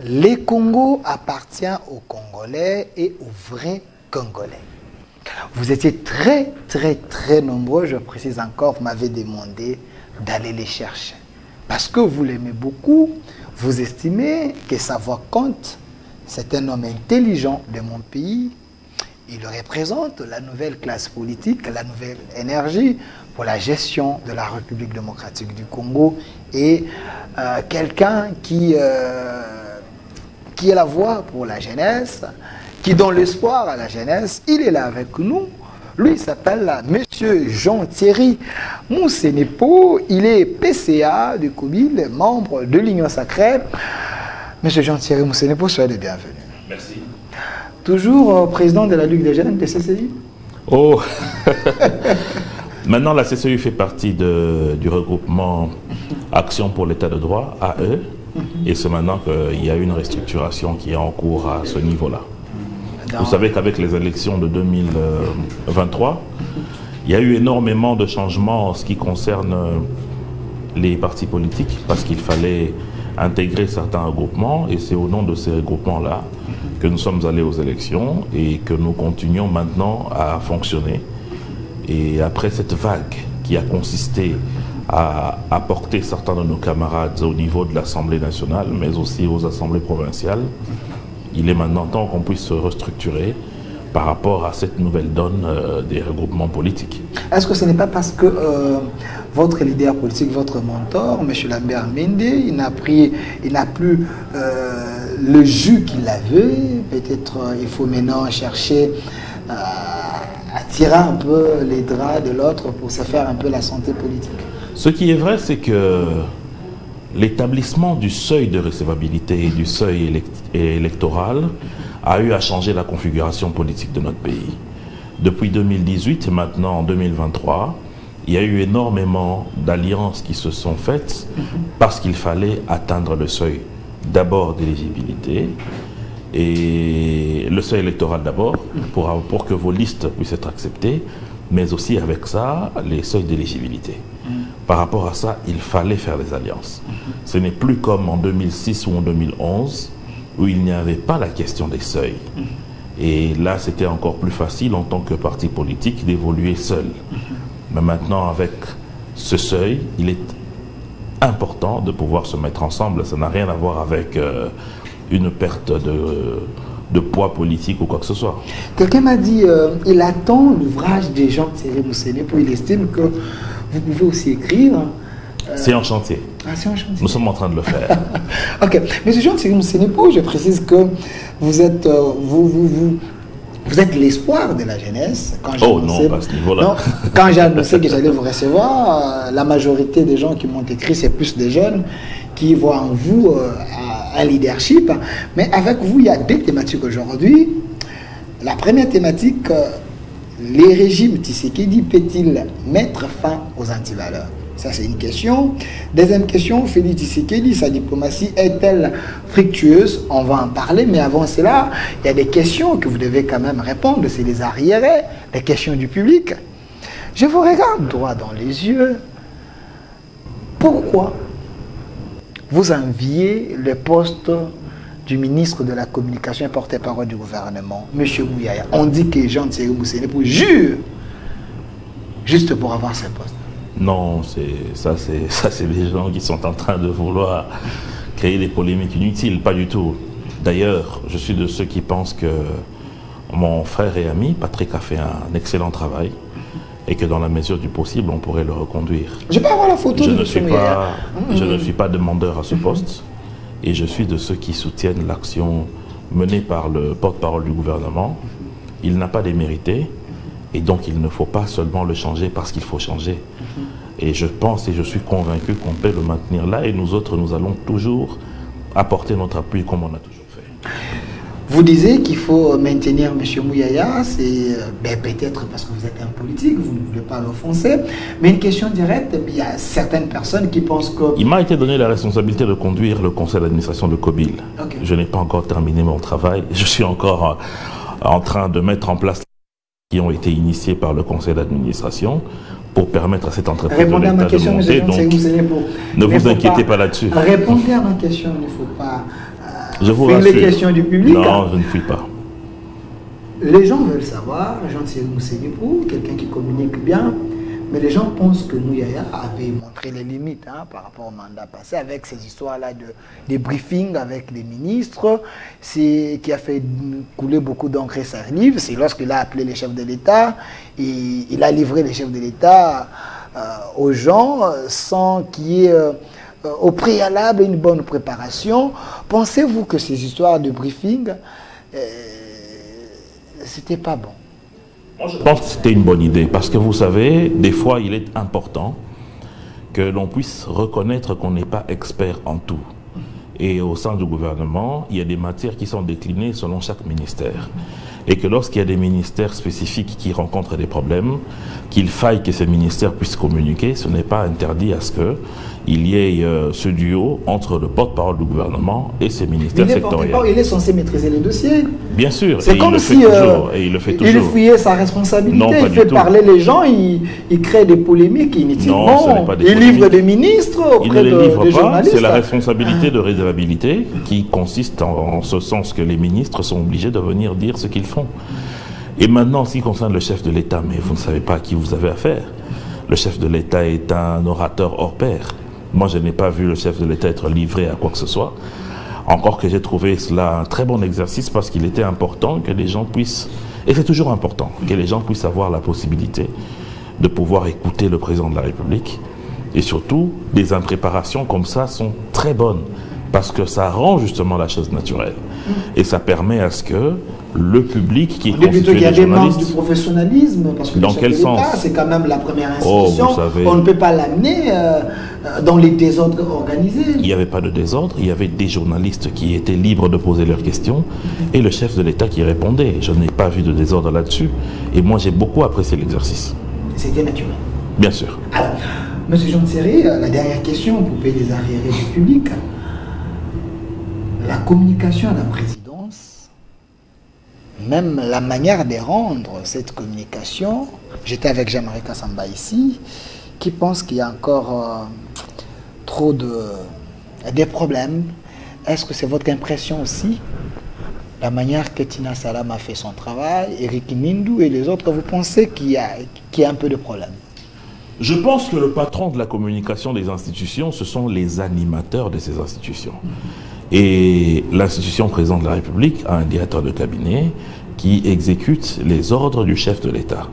les Congo appartient aux Congolais et aux vrais Congolais. Vous étiez très, très, très nombreux, je précise encore, vous m'avez demandé d'aller les chercher. Parce que vous l'aimez beaucoup, vous estimez que sa voix compte. C'est un homme intelligent de mon pays. Il représente la nouvelle classe politique, la nouvelle énergie pour la gestion de la République démocratique du Congo et quelqu'un qui est la voix pour la jeunesse, qui donne l'espoir à la jeunesse. Il est là avec nous. Lui, il s'appelle Monsieur Jean-Thierry Moussenepo. Il est PCA du COBIL, membre de l'Union Sacrée. Monsieur Jean-Thierry Moussenepo, soyez le bienvenu. Merci. Toujours président de la Ligue des jeunes de CCI. Oh Maintenant, la CCI fait partie du regroupement Action pour l'État de droit, AE. Et c'est maintenant qu'il y a une restructuration qui est en cours à ce niveau-là. Vous savez qu'avec les élections de 2023, il y a eu énormément de changements en ce qui concerne les partis politiques parce qu'il fallait intégrer certains regroupements et c'est au nom de ces regroupements-là que nous sommes allés aux élections et que nous continuons maintenant à fonctionner. Et après cette vague qui a consisté à apporter certains de nos camarades au niveau de l'Assemblée nationale, mais aussi aux assemblées provinciales, il est maintenant temps qu'on puisse se restructurer par rapport à cette nouvelle donne des regroupements politiques. Est-ce que ce n'est pas parce que votre leader politique, votre mentor, M. Lambert Mende, il n'a plus le jus qu'il avait? Peut-être il faut maintenant chercher à tirer un peu les draps de l'autre pour se faire un peu la santé politique. Ce qui est vrai, c'est que l'établissement du seuil de recevabilité et du seuil électoral a eu à changer la configuration politique de notre pays. Depuis 2018 et maintenant en 2023, il y a eu énormément d'alliances qui se sont faites parce qu'il fallait atteindre le seuil d'abord d'éligibilité et le seuil électoral d'abord pour que vos listes puissent être acceptées, mais aussi avec ça, les seuils d'éligibilité. Par rapport à ça, il fallait faire des alliances. Ce n'est plus comme en 2006 ou en 2011, où il n'y avait pas la question des seuils. Et là, c'était encore plus facile en tant que parti politique d'évoluer seul. Mais maintenant, avec ce seuil, il est important de pouvoir se mettre ensemble. Ça n'a rien à voir avec une perte de poids politique ou quoi que ce soit. Quelqu'un m'a dit, il attend l'ouvrage des Jean-Thierry Moussenepo. Il estime que vous pouvez aussi écrire. C'est en chantier. Ah, c'est en chantier. Nous sommes en train de le faire. Ok. Monsieur Jean-Thierry Moussenepo, je précise que vous êtes, vous êtes l'espoir de la jeunesse. Oh non, pas à ce niveau-là. Quand j'ai annoncé que j'allais vous recevoir, la majorité des gens qui m'ont écrit, c'est plus des jeunes qui voient en vous un leadership. Mais avec vous, il y a deux thématiques aujourd'hui. La première thématique, les régimes Tshisekedi peut-il mettre fin aux antivaleurs? Ça, c'est une question. Deuxième question, Félix Tshisekedi, sa diplomatie est-elle fructueuse? On va en parler, mais avant cela, il y a des questions que vous devez quand même répondre. C'est les arriérés, les questions du public. Je vous regarde droit dans les yeux. Pourquoi vous enviez le poste du ministre de la Communication et porte-parole du gouvernement, M. Mouyaya? On dit que Jean-Thierry Moussenepo jure juste pour avoir ce poste. Non, ça c'est des gens qui sont en train de vouloir créer des polémiques inutiles, pas du tout. D'ailleurs, je suis de ceux qui pensent que mon frère et ami, Patrick, a fait un excellent travail et que dans la mesure du possible, on pourrait le reconduire. Je peux avoir la photo je ne suis pas demandeur à ce poste et je suis de ceux qui soutiennent l'action menée par le porte-parole du gouvernement. Il n'a pas démérité. Et donc, il ne faut pas seulement le changer parce qu'il faut changer. Et je pense et je suis convaincu qu'on peut le maintenir là. Et nous autres, nous allons toujours apporter notre appui comme on a toujours fait. Vous disiez qu'il faut maintenir M. Mouyaya. C'est peut-être parce que vous êtes un politique, vous ne voulez pas l'offenser. Mais une question directe, il y a certaines personnes qui pensent que... Il m'a été donné la responsabilité de conduire le conseil d'administration de COBIL. Okay. Je n'ai pas encore terminé mon travail. Je suis encore en train de mettre en place qui ont été initiés par le conseil d'administration pour permettre à cette entreprise répondez de l'État de monter. Donc, ne vous inquiétez pas là-dessus. Répondez à ma question, il ne faut pas Je vous rassure. Les questions du public. Non, je ne fuis pas. Les gens veulent savoir, Jean-Thierry Moussénipou, quelqu'un qui communique bien, mais les gens pensent que Nouyaya avait montré les limites par rapport au mandat passé avec ces histoires-là de briefings avec les ministres, qui a fait couler beaucoup d'encre salive. C'est lorsqu'il a appelé les chefs de l'État et il a livré les chefs de l'État aux gens sans qu'il y ait au préalable une bonne préparation. Pensez-vous que ces histoires de briefing, c'était pas bon? Moi, je pense que c'était une bonne idée parce que vous savez, des fois, il est important que l'on puisse reconnaître qu'on n'est pas expert en tout. Et au sein du gouvernement, il y a des matières qui sont déclinées selon chaque ministère. Et que lorsqu'il y a des ministères spécifiques qui rencontrent des problèmes, qu'il faille que ces ministères puissent communiquer, ce n'est pas interdit à ce qu'il y ait ce duo entre le porte-parole du gouvernement et ses ministères sectoriels. Il est censé maîtriser les dossiers. Bien sûr, c'est comme si il fouillait sa responsabilité, non, il fait parler les gens, il crée des polémiques inutilement. Non, ce n'est pas des polémiques. Livre des ministres auprès des journalistes. C'est la responsabilité de réservabilité qui consiste en ce sens que les ministres sont obligés de venir dire ce qu'ils font. Et maintenant, en ce qui concerne le chef de l'État, mais vous ne savez pas à qui vous avez affaire. Le chef de l'État est un orateur hors pair. Moi, je n'ai pas vu le chef de l'État être livré à quoi que ce soit. Encore que j'ai trouvé cela un très bon exercice parce qu'il était important que les gens puissent, et c'est toujours important, que les gens puissent avoir la possibilité de pouvoir écouter le président de la République. Et surtout, des imprépaраtions comme ça sont très bonnes parce que ça rend justement la chose naturelle. Et ça permet à ce que le public qui est constitué des journalistes... du professionnalisme, parce que dans quel sens? C'est quand même la première institution. Oh, vous savez, on ne peut pas l'amener dans les désordres organisés. Il n'y avait pas de désordre, il y avait des journalistes qui étaient libres de poser leurs questions et le chef de l'État qui répondait. Je n'ai pas vu de désordre là-dessus. Et moi, j'ai beaucoup apprécié l'exercice. C'était naturel. Bien sûr. Alors, M. Jean-Thierry, la dernière question pour payer les arriérés du public. La communication à la présidence, même la manière de rendre cette communication, j'étais avec Jean-Marie Kassamba ici, qui pense qu'il y a encore trop des problèmes. Est-ce que c'est votre impression aussi? La manière que Tina Salam a fait son travail, Eric Mindou et les autres, vous pensez qu'il y a un peu de problème? Je pense que le patron de la communication des institutions, ce sont les animateurs de ces institutions. Et l'institution présidente de la République a un directeur de cabinet qui exécute les ordres du chef de l'État.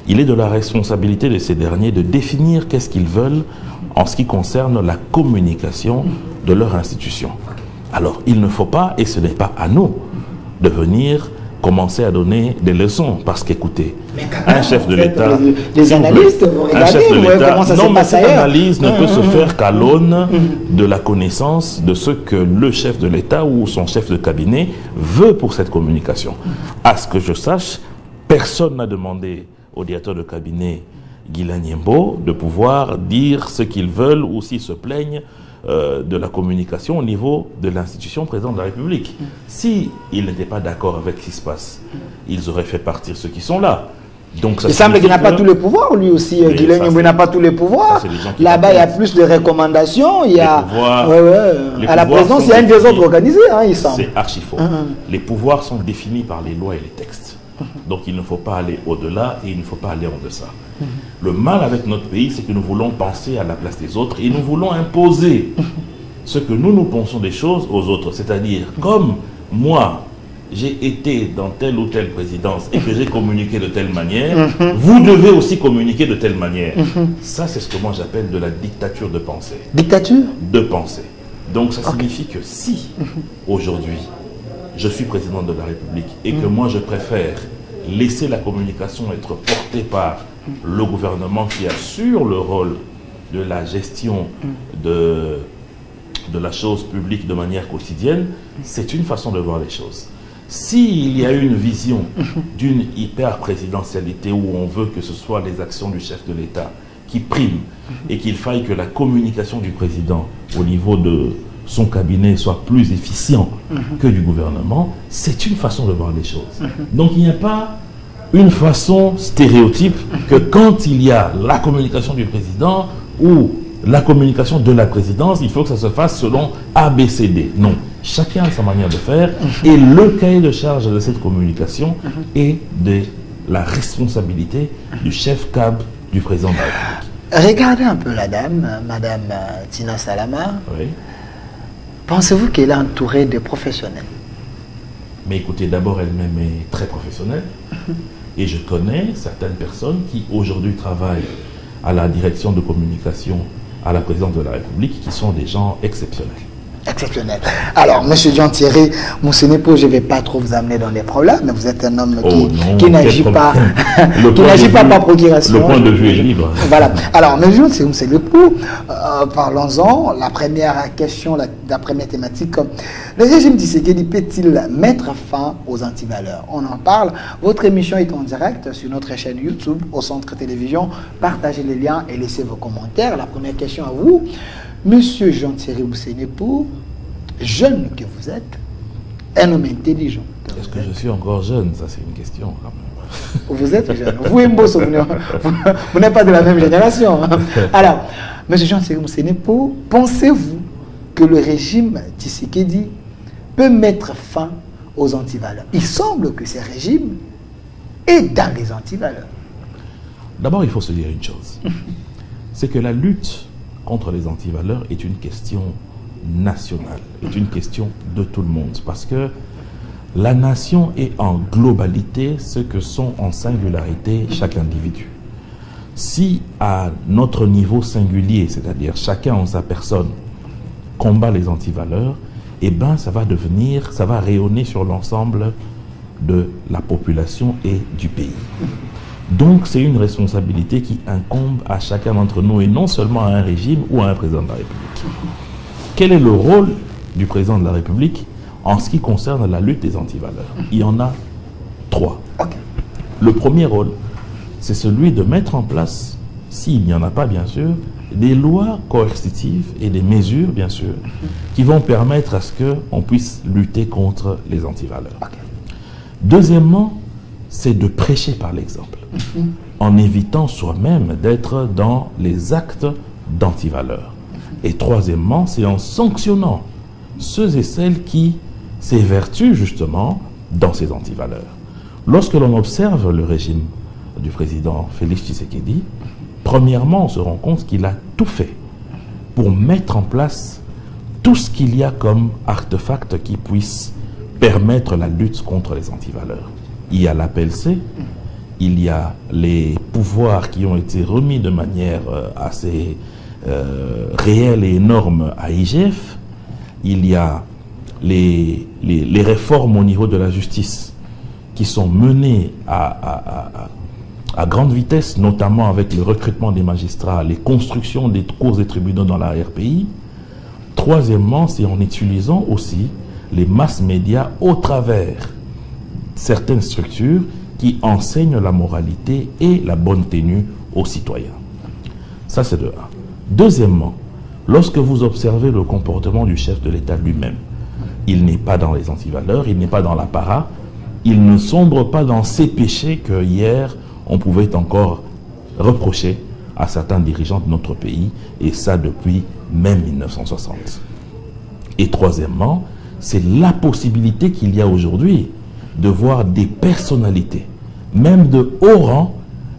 Il est de la responsabilité de ces derniers de définir qu'est-ce qu'ils veulent en ce qui concerne la communication de leur institution. Alors, il ne faut pas, et ce n'est pas à nous, de venir commencer à donner des leçons, parce qu'écoutez, un chef de l'État... Les analystes, vous regardez, comment ça se passe ailleurs. Non, mais cette analyse ne peut se faire qu'à l'aune de la connaissance de ce que le chef de l'État ou son chef de cabinet veut pour cette communication. À ce que je sache, personne n'a demandé au directeur de cabinet Guilain Niembo de pouvoir dire ce qu'ils veulent ou s'ils se plaignent de la communication au niveau de l'institution présidente de la République. Si ils n'étaient pas d'accord avec ce qui se passe, ils auraient fait partir ceux qui sont là. Donc, ça il semble qu'il n'a pas tous les pouvoirs, lui aussi. Guilain Niembo n'a pas tous les pouvoirs. Là-bas, il y a plus de recommandations. Il y a, à la présidence, il y a un désordre organisé, il semble. C'est archi faux. Les pouvoirs sont définis par les lois et les textes. Donc il ne faut pas aller au-delà et il ne faut pas aller en deçà. Le mal avec notre pays, c'est que nous voulons penser à la place des autres et nous voulons imposer ce que nous pensons des choses aux autres. C'est-à-dire, comme moi, j'ai été dans telle ou telle présidence et que j'ai communiqué de telle manière, vous devez aussi communiquer de telle manière. Ça, c'est ce que moi j'appelle de la dictature de pensée. Dictature? De pensée. Donc ça signifie que si, aujourd'hui, je suis président de la République et que moi je préfère laisser la communication être portée par le gouvernement qui assure le rôle de la gestion de la chose publique de manière quotidienne, c'est une façon de voir les choses. S'il y a une vision d'une hyper-présidentialité où on veut que ce soit les actions du chef de l'État qui priment et qu'il faille que la communication du président au niveau de son cabinet soit plus efficient que du gouvernement, c'est une façon de voir les choses. Donc il n'y a pas une façon stéréotype que quand il y a la communication du président ou la communication de la présidence, il faut que ça se fasse selon ABCD. Non. chacun a sa manière de faire, et le cahier de charge de cette communication est de la responsabilité du chef CAB du président de la République. Regardez un peu la dame, Madame Tina Salama. Oui. Pensez-vous qu'elle est entourée de professionnels? Mais écoutez, d'abord, elle-même est très professionnelle. Et je connais certaines personnes qui aujourd'hui travaillent à la direction de communication à la présidence de la République qui sont des gens exceptionnels. Exceptionnel. Alors, Monsieur Jean-Thierry Moussenepo, je ne vais pas trop vous amener dans les problèmes, mais vous êtes un homme qui n'agit pas, qui n'agit pas par procuration. Le point de vue est libre. Voilà. Alors, Monsieur Jean-Thierry Moussenepo, parlons-en. La première question, la première thématique, le régime Tshisekedi peut-il mettre fin aux antivaleurs? On en parle. Votre émission est en direct sur notre chaîne YouTube, au Centre Télévision. Partagez les liens et laissez vos commentaires. La première question à vous. Monsieur Jean-Thierry Moussenepo, jeune que vous êtes, un homme intelligent. Est-ce que je suis encore jeune? Ça, c'est une question quand même. Vous êtes jeune. Vous et Mbosso, vous n'êtes pas de la même génération. Alors, Monsieur Jean-Thierry Moussenepo, pensez-vous que le régime Tshisekedi peut mettre fin aux antivaleurs? Il semble que ce régime est dans les antivaleurs. D'abord, il faut se dire une chose. C'est que la lutte contre les antivaleurs est une question nationale, est une question de tout le monde. Parce que la nation est en globalité ce que sont en singularité chaque individu. Si à notre niveau singulier, c'est-à-dire chacun en sa personne, combat les antivaleurs, eh bien ça va rayonner sur l'ensemble de la population et du pays. Donc, c'est une responsabilité qui incombe à chacun d'entre nous et non seulement à un régime ou à un président de la République. Quel est le rôle du président de la République en ce qui concerne la lutte des antivaleurs? Il y en a 3. Okay. Le premier rôle, c'est celui de mettre en place, s'il n'y en a pas bien sûr, des lois coercitives et des mesures bien sûr, qui vont permettre à ce qu'on puisse lutter contre les antivaleurs. Okay. Deuxièmement, c'est de prêcher par l'exemple, en évitant soi-même d'être dans les actes d'antivaleurs. Et troisièmement, c'est en sanctionnant ceux et celles qui s'évertuent justement dans ces antivaleurs. Lorsque l'on observe le régime du président Félix Tshisekedi, premièrement, on se rend compte qu'il a tout fait pour mettre en place tout ce qu'il y a comme artefact qui puisse permettre la lutte contre les antivaleurs. Il y a l'APLC, il y a les pouvoirs qui ont été remis de manière assez réelle et énorme à IGF, il y a les réformes au niveau de la justice qui sont menées à grande vitesse, notamment avec le recrutement des magistrats, les constructions des cours et tribunaux dans la RPI. Troisièmement, c'est en utilisant aussi les masses médias au travers certaines structures qui enseignent la moralité et la bonne tenue aux citoyens. Ça, c'est de 1. Deuxièmement, lorsque vous observez le comportement du chef de l'État lui-même, il n'est pas dans les antivaleurs, il n'est pas dans l'apparat, il ne sombre pas dans ces péchés que hier, on pouvait encore reprocher à certains dirigeants de notre pays, et ça depuis même 1960. Et troisièmement, c'est la possibilité qu'il y a aujourd'hui de voir des personnalités, même de haut rang,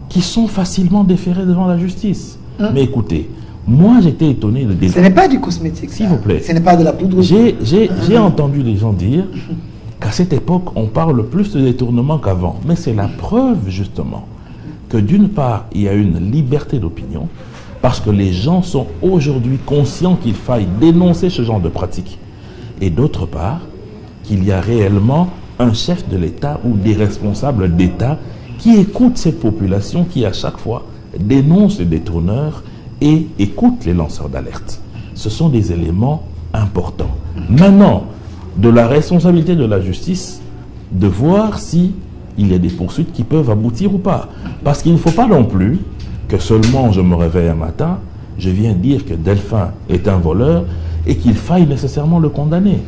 qui sont facilement déférées devant la justice. Mais écoutez, moi j'étais étonné de... Ce n'est pas du cosmétique, s'il vous plaît. Ce n'est pas de la poudre. J'ai entendu des gens dire qu'à cette époque, on parle plus de détournement qu'avant. Mais c'est la preuve, justement, que d'une part, il y a une liberté d'opinion, parce que les gens sont aujourd'hui conscients qu'il faille dénoncer ce genre de pratiques. Et d'autre part, qu'il y a réellement un chef de l'État ou des responsables d'État qui écoutent cette population qui, à chaque fois, dénonce les détourneurs et écoute les lanceurs d'alerte. Ce sont des éléments importants. Maintenant, de la responsabilité de la justice, de voir si il y a des poursuites qui peuvent aboutir ou pas. Parce qu'il ne faut pas non plus que seulement je me réveille un matin, je viens dire que Delphin est un voleur et qu'il faille nécessairement le condamner.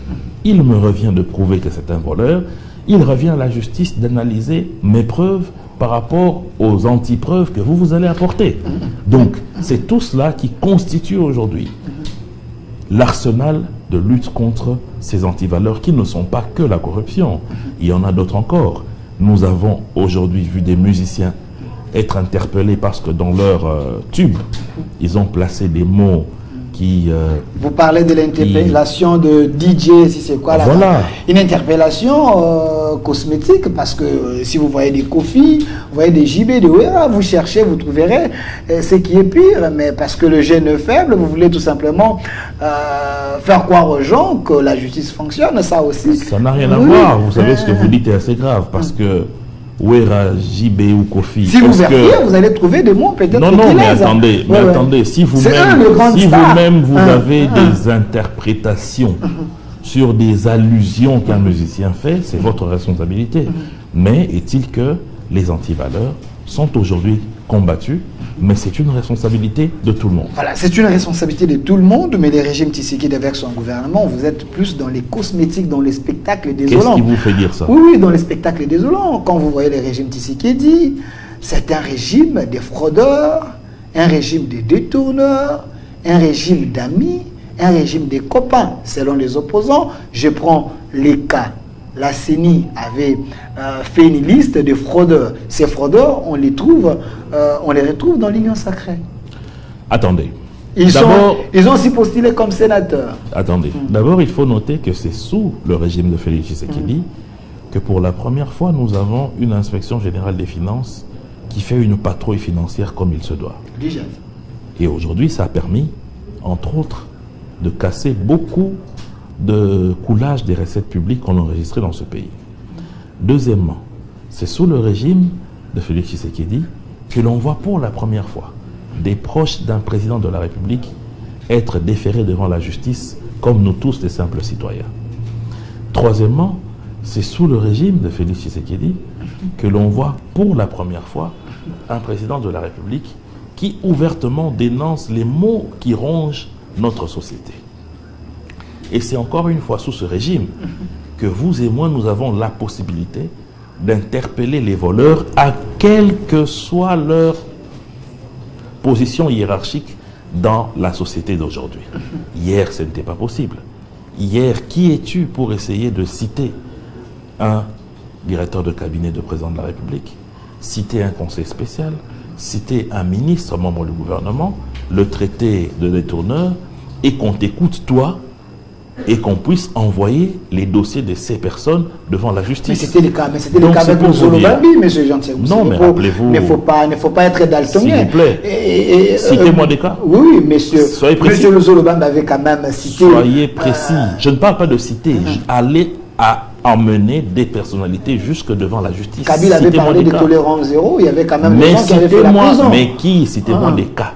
Il me revient de prouver que c'est un voleur, il revient à la justice d'analyser mes preuves par rapport aux antipreuves que vous allez apporter. Donc, c'est tout cela qui constitue aujourd'hui l'arsenal de lutte contre ces antivaleurs qui ne sont pas que la corruption. Il y en a d'autres encore. Nous avons aujourd'hui vu des musiciens être interpellés parce que dans leur tube, ils ont placé des mots qui... Vous parlez de l'interpellation de DJ, si c'est quoi là? Voilà. Une interpellation cosmétique, parce que si vous voyez des Kofi, vous voyez des JB, des Ouera, vous cherchez, vous trouverez ce qui est pire, mais parce que le gène est faible, vous voulez tout simplement faire croire aux gens que la justice fonctionne, ça aussi. Ça n'a rien à voir, vous savez, ce que vous dites est assez grave, parce que Ouera, JB ou Kofi. Si vous vérifiez, vous allez trouver des mots peut-être. Non, non, mais attendez, attendez, si vous-même vous avez des interprétations sur des allusions qu'un musicien fait, c'est votre responsabilité. Mais est-il que les antivaleurs sont aujourd'hui combattus, mais c'est une responsabilité de tout le monde. Voilà, c'est une responsabilité de tout le monde, mais les régimes Tshisekedi avec son gouvernement, vous êtes plus dans les cosmétiques, dans les spectacles désolants. Qu'est-ce qui vous fait dire ça? Oui, oui, dans les spectacles désolants. Quand vous voyez les régimes Tshisekedi, c'est un régime des fraudeurs, un régime des détourneurs, un régime d'amis, un régime des copains, selon les opposants. Je prends les cas. La CENI avait fait une liste de fraudeurs. Ces fraudeurs, on les retrouve dans l'Union sacrée. Attendez. Ils ont aussi postulé comme sénateurs. Attendez. D'abord, il faut noter que c'est sous le régime de Félix Tshisekedi que pour la première fois, nous avons une inspection générale des finances qui fait une patrouille financière comme il se doit. Déjà. Et aujourd'hui, ça a permis, entre autres, de casser beaucoup de coulage des recettes publiques qu'on a enregistrées dans ce pays. Deuxièmement, c'est sous le régime de Félix Tshisekedi que l'on voit pour la première fois des proches d'un président de la République être déférés devant la justice comme nous tous les simples citoyens. Troisièmement, c'est sous le régime de Félix Tshisekedi que l'on voit pour la première fois un président de la République qui ouvertement dénonce les maux qui rongent notre société. Et c'est encore une fois sous ce régime que vous et moi, nous avons la possibilité d'interpeller les voleurs à quelle que soit leur position hiérarchique dans la société d'aujourd'hui. Hier, ce n'était pas possible. Hier, qui es-tu pour essayer de citer un directeur de cabinet de président de la République, citer un conseil spécial, citer un ministre, membre du gouvernement, le traiter de détourneur, et qu'on t'écoute, toi, et qu'on puisse envoyer les dossiers de ces personnes devant la justice. Mais c'était le cas, avec le Zolobambi, monsieur Jean-Thierry. Non, mais rappelez-vous... Il ne faut pas être daltonien. S'il vous plaît, citez-moi des cas. Oui, monsieur. Soyez précis. Monsieur le Zolobambi avait quand même cité... Soyez précis. Je ne parle pas de citer. Allez à emmener des personnalités jusque devant la justice. Kabila avait parlé de tolérance zéro, il y avait quand même des gens qui avaient fait la prison. Mais qui? Citez-moi des cas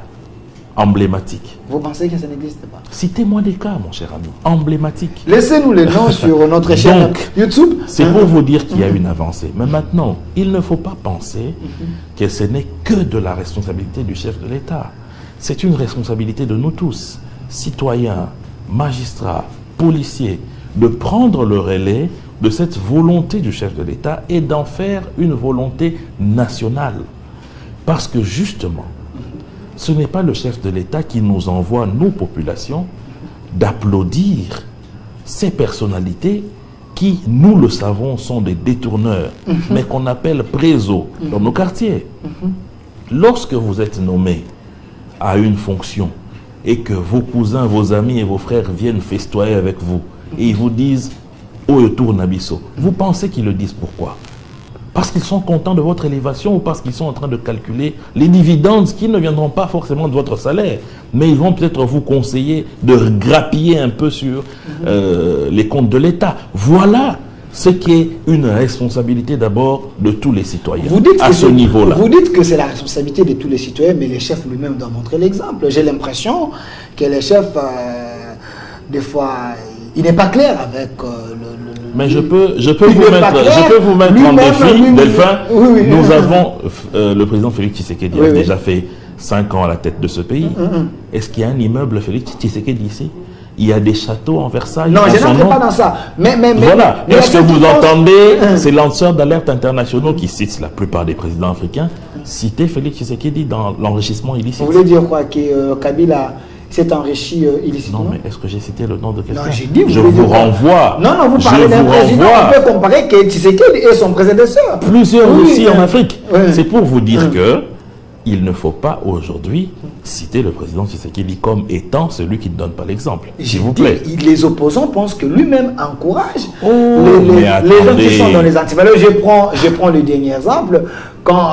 emblématiques. Vous pensez que ça n'existe pas? Citez-moi des cas, mon cher ami, emblématiques. Laissez-nous les noms sur notre chaîne YouTube. C'est pour vous dire qu'il y a une avancée. Mais maintenant, il ne faut pas penser que ce n'est que de la responsabilité du chef de l'État. C'est une responsabilité de nous tous, citoyens, magistrats, policiers, de prendre le relais de cette volonté du chef de l'État et d'en faire une volonté nationale. Parce que justement, ce n'est pas le chef de l'État qui nous envoie, nous, populations, d'applaudir ces personnalités qui, nous le savons, sont des détourneurs, mais qu'on appelle présos dans nos quartiers. Lorsque vous êtes nommé à une fonction et que vos cousins, vos amis et vos frères viennent festoyer avec vous et ils vous disent « Oh, tourne Nabiso », vous pensez qu'ils le disent pourquoi? Parce qu'ils sont contents de votre élévation ou parce qu'ils sont en train de calculer les dividendes qui ne viendront pas forcément de votre salaire, mais ils vont peut-être vous conseiller de grappiller un peu sur les comptes de l'État. Voilà ce qui est une responsabilité d'abord de tous les citoyens à ce niveau-là. Vous dites que c'est la responsabilité de tous les citoyens, mais les chefs lui-même doivent montrer l'exemple. J'ai l'impression que les chefs, des fois, il n'est pas clair avec mais je peux vous mettre en défi, Delphin. Nous avons, le président Félix Tshisekedi a déjà fait 5 ans à la tête de ce pays. Est-ce qu'il y a un immeuble Félix Tshisekedi ici? Il y a des châteaux en Versailles? Non, je n'entre pas dans ça. Voilà. Est-ce que vous entendez ces lanceurs d'alerte internationaux qui citent la plupart des présidents africains citer Félix Tshisekedi dans l'enrichissement illicite? Vous voulez dire quoi? Que Kabila s'est enrichi illicitement? Non, mais est-ce que j'ai cité le nom de quelqu'un? Non, j'ai dit, je vous renvoie. Non, non, vous parlez d'un président. On peut comparer que Tshisekedi et son prédécesseur. Plusieurs aussi en Afrique. Oui. C'est pour vous dire que il ne faut pas aujourd'hui citer le président Tshisekedi comme étant celui qui ne donne pas l'exemple. S'il vous plaît. Les opposants pensent que lui-même encourage mais les gens qui sont dans les antivaleurs. Je prends le dernier exemple. Quand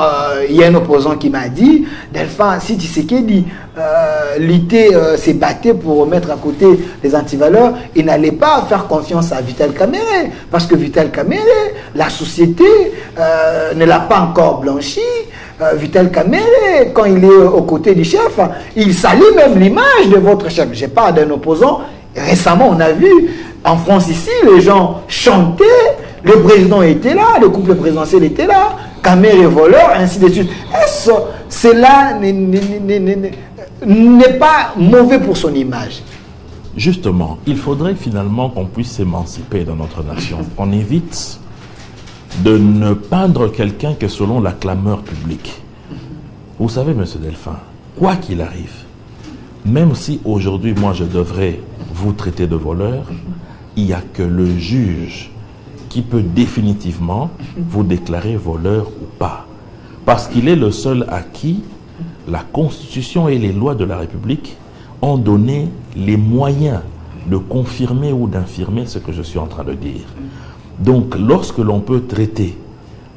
il y a un opposant qui m'a dit, Delphin, si Tshisekedi se battait pour mettre à côté les antivaleurs, il n'allait pas faire confiance à Vital Kamerhe. Parce que Vital Kamerhe, la société ne l'a pas encore blanchi. Vital Kamerhe, quand il est aux côtés du chef, il salit même l'image de votre chef. Je parle d'un opposant. Récemment, on a vu en France ici, les gens chantaient, le président était là, le couple présidentiel était là, Kamerhe est voleur, ainsi de suite. Est-ce cela n'est pas mauvais pour son image? Justement, il faudrait finalement qu'on puisse s'émanciper dans notre nation. On évite de ne peindre quelqu'un que selon la clameur publique. Vous savez, monsieur Delphin, quoi qu'il arrive, même si aujourd'hui, moi, je devrais vous traiter de voleur, il n'y a que le juge qui peut définitivement vous déclarer voleur ou pas. Parce qu'il est le seul à qui la Constitution et les lois de la République ont donné les moyens de confirmer ou d'infirmer ce que je suis en train de dire. Donc, lorsque l'on peut traiter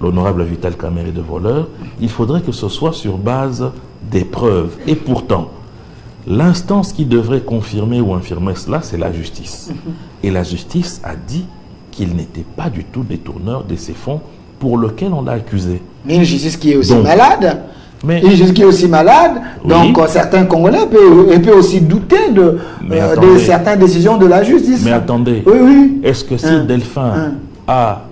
l'honorable Vital Kamerhe de voleur, il faudrait que ce soit sur base des preuves. Et pourtant, l'instance qui devrait confirmer ou infirmer cela, c'est la justice. Et la justice a dit qu'il n'était pas du tout détourneur de ces fonds pour lesquels on l'a accusé. Mais une justice qui est aussi malade. Mais, une justice qui est aussi malade. Oui. Donc, certains Congolais peuvent aussi douter de certaines décisions de la justice. Mais attendez, est-ce que si Delphin a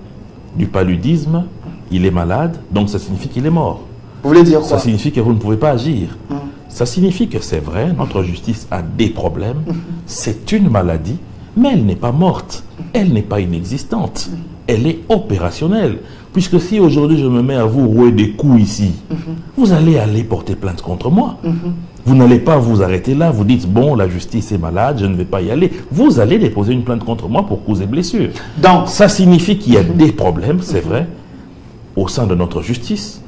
du paludisme, il est malade, donc ça signifie qu'il est mort? Vous voulez dire quoi? Ça signifie que vous ne pouvez pas agir. Ça signifie que c'est vrai, notre justice a des problèmes, c'est une maladie, mais elle n'est pas morte, elle n'est pas inexistante, elle est opérationnelle. Puisque si aujourd'hui je me mets à vous rouer des coups ici, vous allez aller porter plainte contre moi. Vous n'allez pas vous arrêter là, vous dites, bon, la justice est malade, je ne vais pas y aller. Vous allez déposer une plainte contre moi pour cause et blessure. Donc, ça signifie qu'il y a des problèmes, c'est vrai, au sein de notre justice,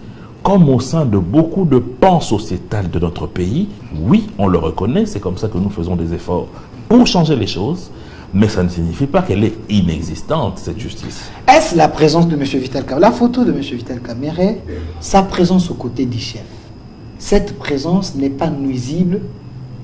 comme au sein de beaucoup de pans sociétals de notre pays. Oui, on le reconnaît, c'est comme ça que nous faisons des efforts pour changer les choses, mais ça ne signifie pas qu'elle est inexistante, cette justice. Est-ce la présence de M. Vital Kamerhe, la photo de M. Vital Kamerhe, sa présence aux côtés du chef, cette présence n'est pas nuisible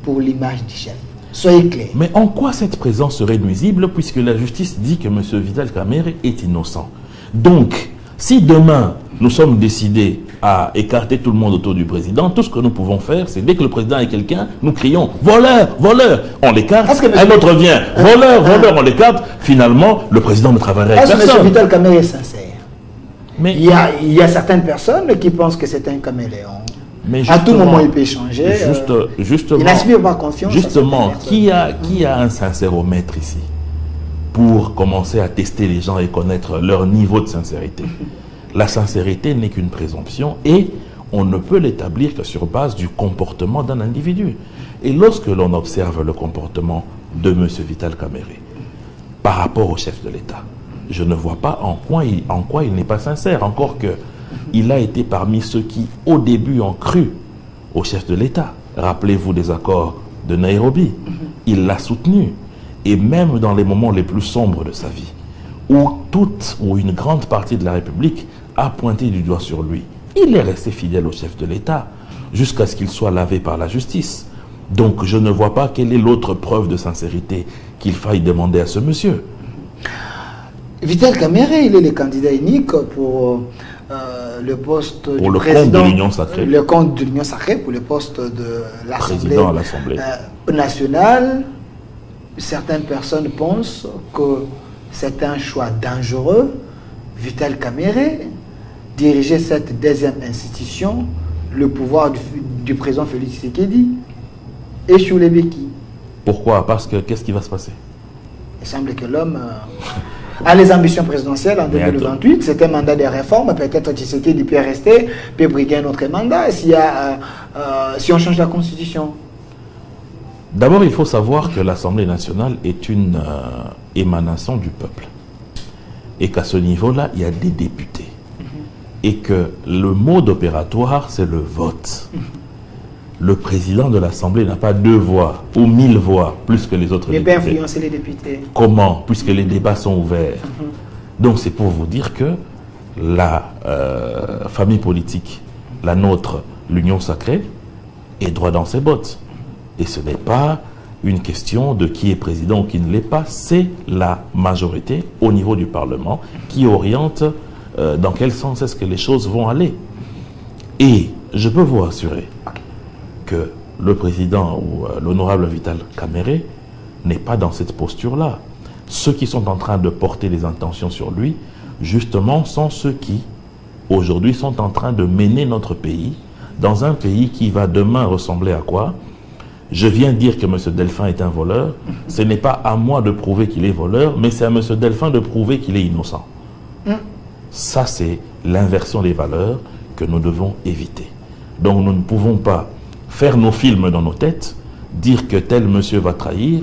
pour l'image du chef? Soyez clair. Mais en quoi cette présence serait nuisible puisque la justice dit que M. Vital Kamerhe est innocent? Donc, si demain, nous sommes décidés à écarter tout le monde autour du président, tout ce que nous pouvons faire, c'est dès que le président est quelqu'un, nous crions « voleur, voleur !» On l'écarte, un autre vient « voleur, voleur !» On l'écarte. Finalement, le président ne travaillerait avec personne. Est-ce que M. Vital Kamerhe est sincère? Mais il y a certaines personnes qui pensent que c'est un caméléon. Mais à tout moment, il peut changer. Justement, il n'inspire pas confiance. Justement, qui a un sincéromètre ici pour commencer à tester les gens et connaître leur niveau de sincérité? La sincérité n'est qu'une présomption et on ne peut l'établir que sur base du comportement d'un individu. Et lorsque l'on observe le comportement de M. Vital Kamerhe par rapport au chef de l'État, je ne vois pas en quoi il n'est pas sincère, encore que il a été parmi ceux qui, au début, ont cru au chef de l'État. Rappelez-vous des accords de Nairobi. Il l'a soutenu. Et même dans les moments les plus sombres de sa vie, où une grande partie de la République a pointé du doigt sur lui, il est resté fidèle au chef de l'État, jusqu'à ce qu'il soit lavé par la justice. Donc je ne vois pas quelle est l'autre preuve de sincérité qu'il faille demander à ce monsieur. Vital Kamerhe, il est le candidat unique pour le poste pour du président, compte de l'Union sacrée. Le compte de l'Union sacrée pour le poste de l'Assemblée nationale. Certaines personnes pensent que c'est un choix dangereux. Vital Kamerhe, diriger cette deuxième institution, le pouvoir du président Félix Tshisekedi, est sur les béquilles. Pourquoi? Parce que qu'est-ce qui va se passer? Il semble que l'homme a les ambitions présidentielles en 2028. C'est un mandat de réforme. Peut-être Tshisekedi peut rester, peut briguer un autre mandat si on change la constitution. D'abord, il faut savoir que l'Assemblée nationale est une émanation du peuple. Et qu'à ce niveau-là, il y a des députés. Et que le mode opératoire, c'est le vote. Le président de l'Assemblée n'a pas 2 voix ou 1000 voix plus que les autres députés. Il peut influencer les députés. Comment? Puisque les débats sont ouverts. Donc c'est pour vous dire que la famille politique, la nôtre, l'Union sacrée, est droit dans ses bottes. Et ce n'est pas une question de qui est président ou qui ne l'est pas, c'est la majorité au niveau du Parlement qui oriente dans quel sens est-ce que les choses vont aller. Et je peux vous rassurer que le président ou l'honorable Vital Kamerhe n'est pas dans cette posture-là. Ceux qui sont en train de porter les intentions sur lui, justement, sont ceux qui, aujourd'hui, sont en train de mener notre pays dans un pays qui va demain ressembler à quoi? Je viens dire que M. Delphin est un voleur. Ce n'est pas à moi de prouver qu'il est voleur, mais c'est à M. Delphin de prouver qu'il est innocent. Ça, c'est l'inversion des valeurs que nous devons éviter. Donc, nous ne pouvons pas faire nos films dans nos têtes, dire que tel monsieur va trahir,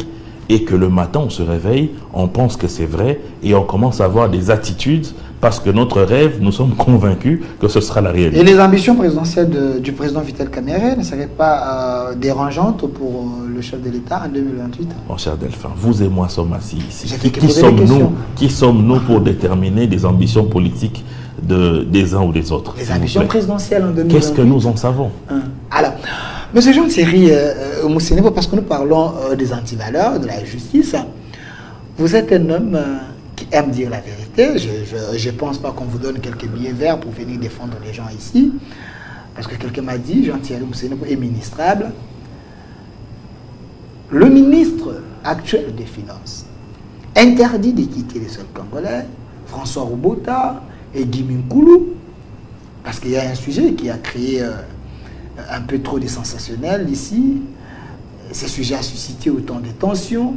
et que le matin, on se réveille, on pense que c'est vrai, et on commence à avoir des attitudes, parce que notre rêve, nous sommes convaincus que ce sera la réalité. Et les ambitions présidentielles du président Vital Kamerhe ne seraient pas dérangeantes pour le chef de l'État en 2028? Mon cher Delphin, vous et moi sommes assis ici. Qui sommes-nous pour déterminer des ambitions politiques des uns ou des autres? Les ambitions présidentielles en 2028. Qu'est-ce que nous en savons? Alors, M. Jean-Thierry Moussenego, parce que nous parlons des antivaleurs, de la justice, vous êtes un homme qui aime dire la vérité. Je ne pense pas qu'on vous donne quelques billets verts pour venir défendre les gens ici. Parce que quelqu'un m'a dit, Jean-Thierry Moussenego est ministrable. Le ministre actuel des Finances interdit de quitter les sols congolais, François Robota et Guy Minkoulou, parce qu'il y a un sujet qui a créé un peu trop de sensationnel ici. Ce sujet a suscité autant de tensions.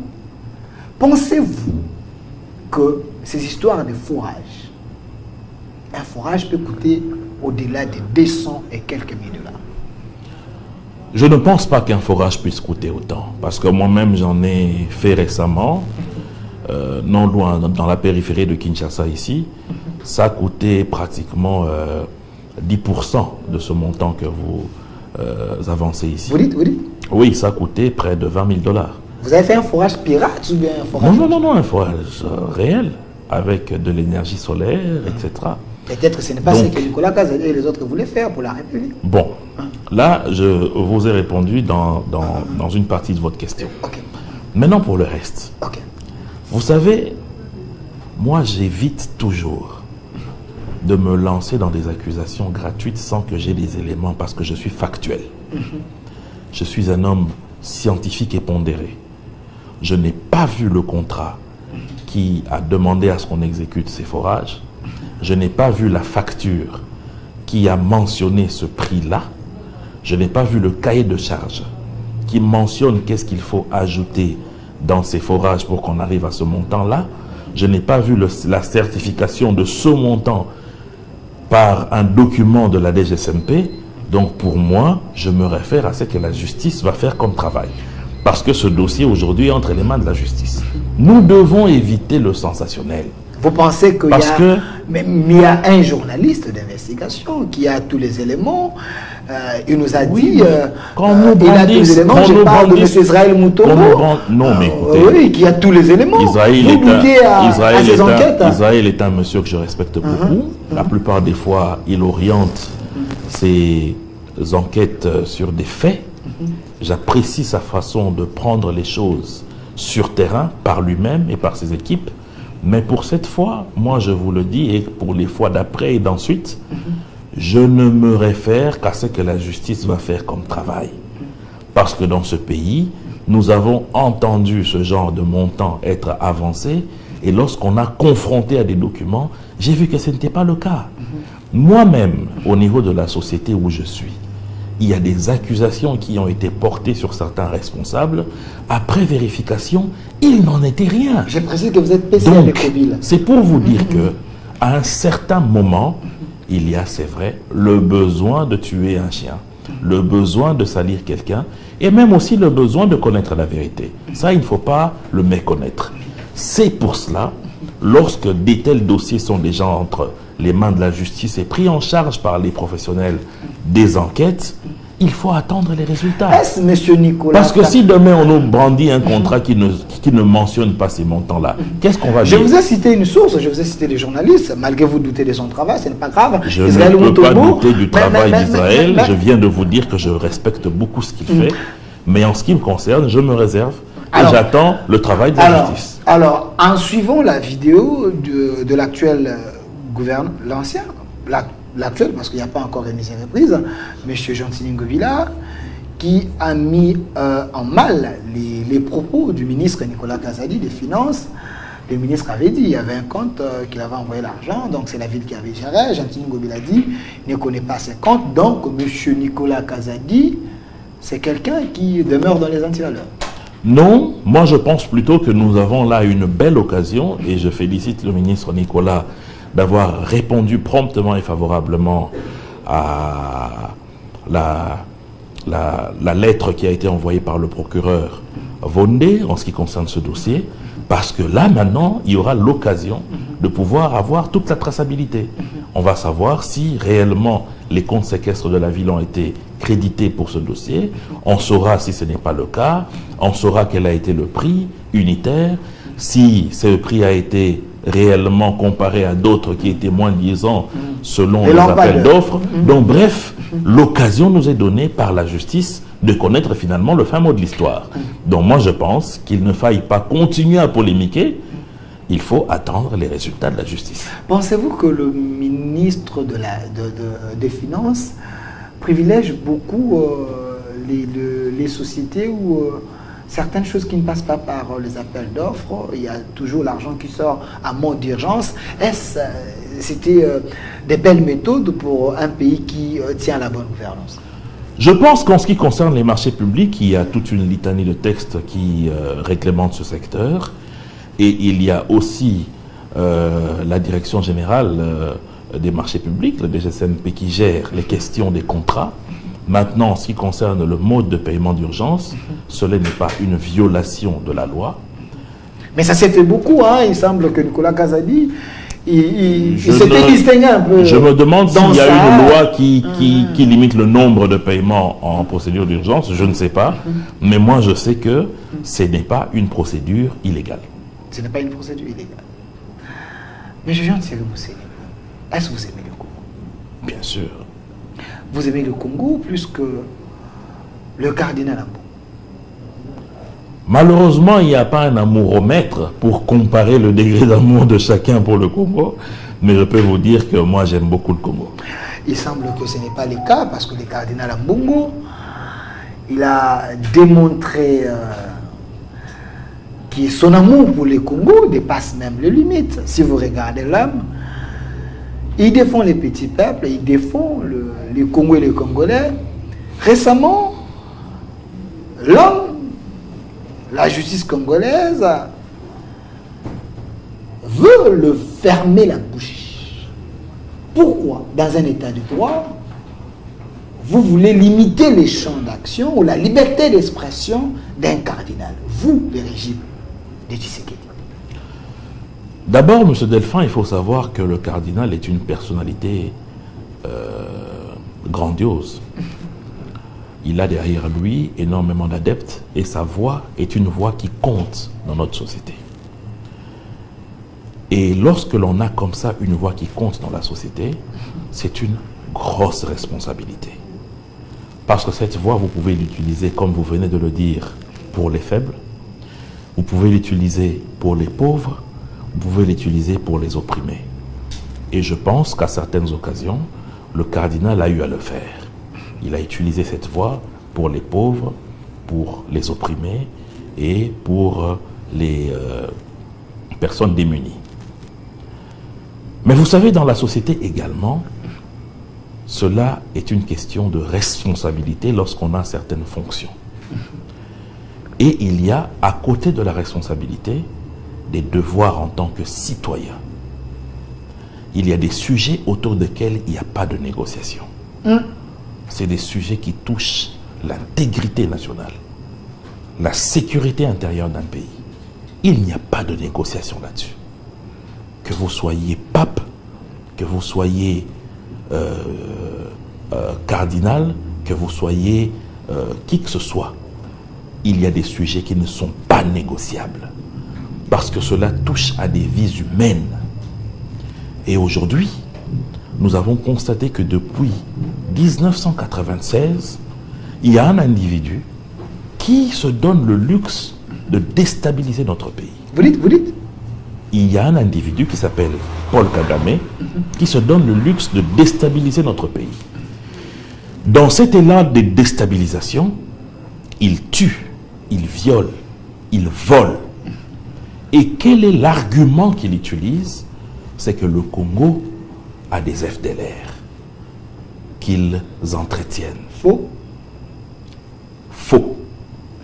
Pensez-vous que ces histoires de forage, un forage peut coûter au-delà de 200 et quelques mille $? Je ne pense pas qu'un forage puisse coûter autant, parce que moi-même j'en ai fait récemment, non loin, dans la périphérie de Kinshasa ici. Ça a coûté pratiquement 10% de ce montant que vous avancez ici. Vous dites? Oui, ça a coûté près de 20 000 $. Vous avez fait un forage pirate ou bien un forage? Non, un forage réel, avec de l'énergie solaire, etc. Peut-être que ce n'est pas ce que Nicolas Kazadi et les autres voulaient faire pour la République. Bon, là, je vous ai répondu dans une partie de votre question. Maintenant, pour le reste. Vous savez, moi, j'évite toujours de me lancer dans des accusations gratuites sans que j'ai des éléments, parce que je suis factuel. Je suis un homme scientifique et pondéré. Je n'ai pas vu le contrat qui a demandé à ce qu'on exécute ces forages. Je n'ai pas vu la facture qui a mentionné ce prix-là. Je n'ai pas vu le cahier de charge qui mentionne qu'est-ce qu'il faut ajouter dans ces forages pour qu'on arrive à ce montant-là. Je n'ai pas vu la certification de ce montant par un document de la DGSMP. Donc pour moi, je me réfère à ce que la justice va faire comme travail. Parce que ce dossier aujourd'hui est entre les mains de la justice. Nous devons éviter le sensationnel. Vous pensez qu'il y a un journaliste d'investigation qui a tous les éléments? Il nous a dit, quand nous il a tous les éléments, je parle de M. Israël Moutombo. Non, mais écoutez, oui, qui a tous les éléments. Israël est un monsieur que je respecte beaucoup. La plupart des fois, il oriente ses enquêtes sur des faits. J'apprécie sa façon de prendre les choses sur terrain par lui-même et par ses équipes. Mais pour cette fois, moi je vous le dis, et pour les fois d'après et d'ensuite, je ne me réfère qu'à ce que la justice va faire comme travail. Parce que dans ce pays, nous avons entendu ce genre de montant être avancé, et lorsqu'on a confronté à des documents, j'ai vu que ce n'était pas le cas. Moi-même, au niveau de la société où je suis, il y a des accusations qui ont été portées sur certains responsables. Après vérification, il n'en était rien. Je précise que vous êtes PC avec Obile. C'est pour vous dire que à un certain moment, il y a, c'est vrai, le besoin de tuer un chien, le besoin de salir quelqu'un. et même aussi le besoin de connaître la vérité. Ça, il ne faut pas le méconnaître. C'est pour cela, lorsque des tels dossiers sont déjà entre les mains de la justice et pris en charge par les professionnels des enquêtes, il faut attendre les résultats. Est-ce, monsieur Nicolas... Parce que si demain on nous brandit un contrat qui ne mentionne pas ces montants-là, qu'est-ce qu'on va dire? Je vous ai cité une source, je vous ai cité des journalistes, malgré vous doutez de son travail, ce n'est pas grave. Je ne peux pas douter du travail d'Israël, je viens de vous dire que je respecte beaucoup ce qu'il fait, mais en ce qui me concerne, je me réserve et j'attends le travail de la justice. Alors, en suivant la vidéo de l'actuel gouverneur, l'ancien, l'actuel, parce qu'il n'y a pas encore émis et reprise, M. Jean-Tini Ngobila, qui a mis en mal les propos du ministre Nicolas Kazadi des Finances. Le ministre avait dit, il y avait un compte qu'il avait envoyé l'argent, donc c'est la ville qui avait géré. Jean-Tini Ngobila dit, il ne connaît pas ses comptes, donc M. Nicolas Kazadi, c'est quelqu'un qui demeure dans les antivaleurs. Non, moi je pense plutôt que nous avons là une belle occasion, et je félicite le ministre Nicolas d'avoir répondu promptement et favorablement à la lettre qui a été envoyée par le procureur Vondé en ce qui concerne ce dossier, parce que là maintenant il y aura l'occasion de pouvoir avoir toute la traçabilité. On va savoir si réellement les comptes séquestres de la ville ont été crédités pour ce dossier, on saura si ce n'est pas le cas, on saura quel a été le prix unitaire, si ce prix a été réellement comparé à d'autres qui étaient moins liaisants selon les appels d'offres. Donc bref, l'occasion nous est donnée par la justice de connaître finalement le fin mot de l'histoire. Donc moi je pense qu'il ne faille pas continuer à polémiquer, il faut attendre les résultats de la justice. Pensez-vous que le ministre des Finances privilège beaucoup les sociétés où certaines choses qui ne passent pas par les appels d'offres, il y a toujours l'argent qui sort à mot d'urgence. C'était des belles méthodes pour un pays qui tient à la bonne gouvernance? Je pense qu'en ce qui concerne les marchés publics, il y a toute une litanie de textes qui réglementent ce secteur. Et il y a aussi la direction générale des marchés publics, le DGCMP, qui gère les questions des contrats. Maintenant, en ce qui concerne le mode de paiement d'urgence, cela n'est pas une violation de la loi. Mais ça s'est fait beaucoup, hein. Il semble que Nicolas Kazadi, il s'était distingué un peu. Je me demande s'il y a une loi qui limite le nombre de paiements en procédure d'urgence, je ne sais pas. Mais moi, je sais que ce n'est pas une procédure illégale. Ce n'est pas une procédure illégale. Mais je viens de Thierry Boussé. Est-ce que vous aimez le Congo? Bien sûr. Vous aimez le Congo plus que le cardinal Ambongo? Malheureusement, il n'y a pas un amouromètre pour comparer le degré d'amour de chacun pour le Congo. Mais je peux vous dire que moi, j'aime beaucoup le Congo. Il semble que ce n'est pas le cas parce que le cardinal Ambongo, il a démontré que son amour pour le Congo dépasse même les limites. Si vous regardez l'homme, il défend les petits peuples, il défend les Congos et les Congolais. Récemment, la justice congolaise veut le fermer la bouche. Pourquoi? Dans un état de droit, vous voulez limiter les champs d'action ou la liberté d'expression d'un cardinal. Vous, le régime de Tshisekedi. D'abord, M. Delphin, il faut savoir que le cardinal est une personnalité grandiose. Il a derrière lui énormément d'adeptes et sa voix est une voix qui compte dans notre société. Et lorsque l'on a comme ça une voix qui compte dans la société, c'est une grosse responsabilité. Parce que cette voix, vous pouvez l'utiliser, comme vous venez de le dire, pour les faibles, vous pouvez l'utiliser pour les pauvres, vous pouvez l'utiliser pour les opprimés. Et je pense qu'à certaines occasions, le cardinal a eu à le faire. Il a utilisé cette voix pour les pauvres, pour les opprimés et pour les personnes démunies. Mais vous savez, dans la société également, cela est une question de responsabilité lorsqu'on a certaines fonctions. Et il y a, à côté de la responsabilité, des devoirs en tant que citoyen. Il y a des sujets autour desquels il n'y a pas de négociation. C'est des sujets qui touchent l'intégrité nationale, la sécurité intérieure d'un pays, il n'y a pas de négociation là-dessus. Que vous soyez pape, que vous soyez cardinal, que vous soyez qui que ce soit, il y a des sujets qui ne sont pas négociables. Parce que cela touche à des vies humaines. Et aujourd'hui, nous avons constaté que depuis 1996, il y a un individu qui se donne le luxe de déstabiliser notre pays. Vous dites Il y a un individu qui s'appelle Paul Kagame qui se donne le luxe de déstabiliser notre pays. Dans cet élan de déstabilisation, il tue, il viole, il vole. Et quel est l'argument qu'il utilise? C'est que le Congo a des FDLR qu'ils entretiennent. Faux. Faux.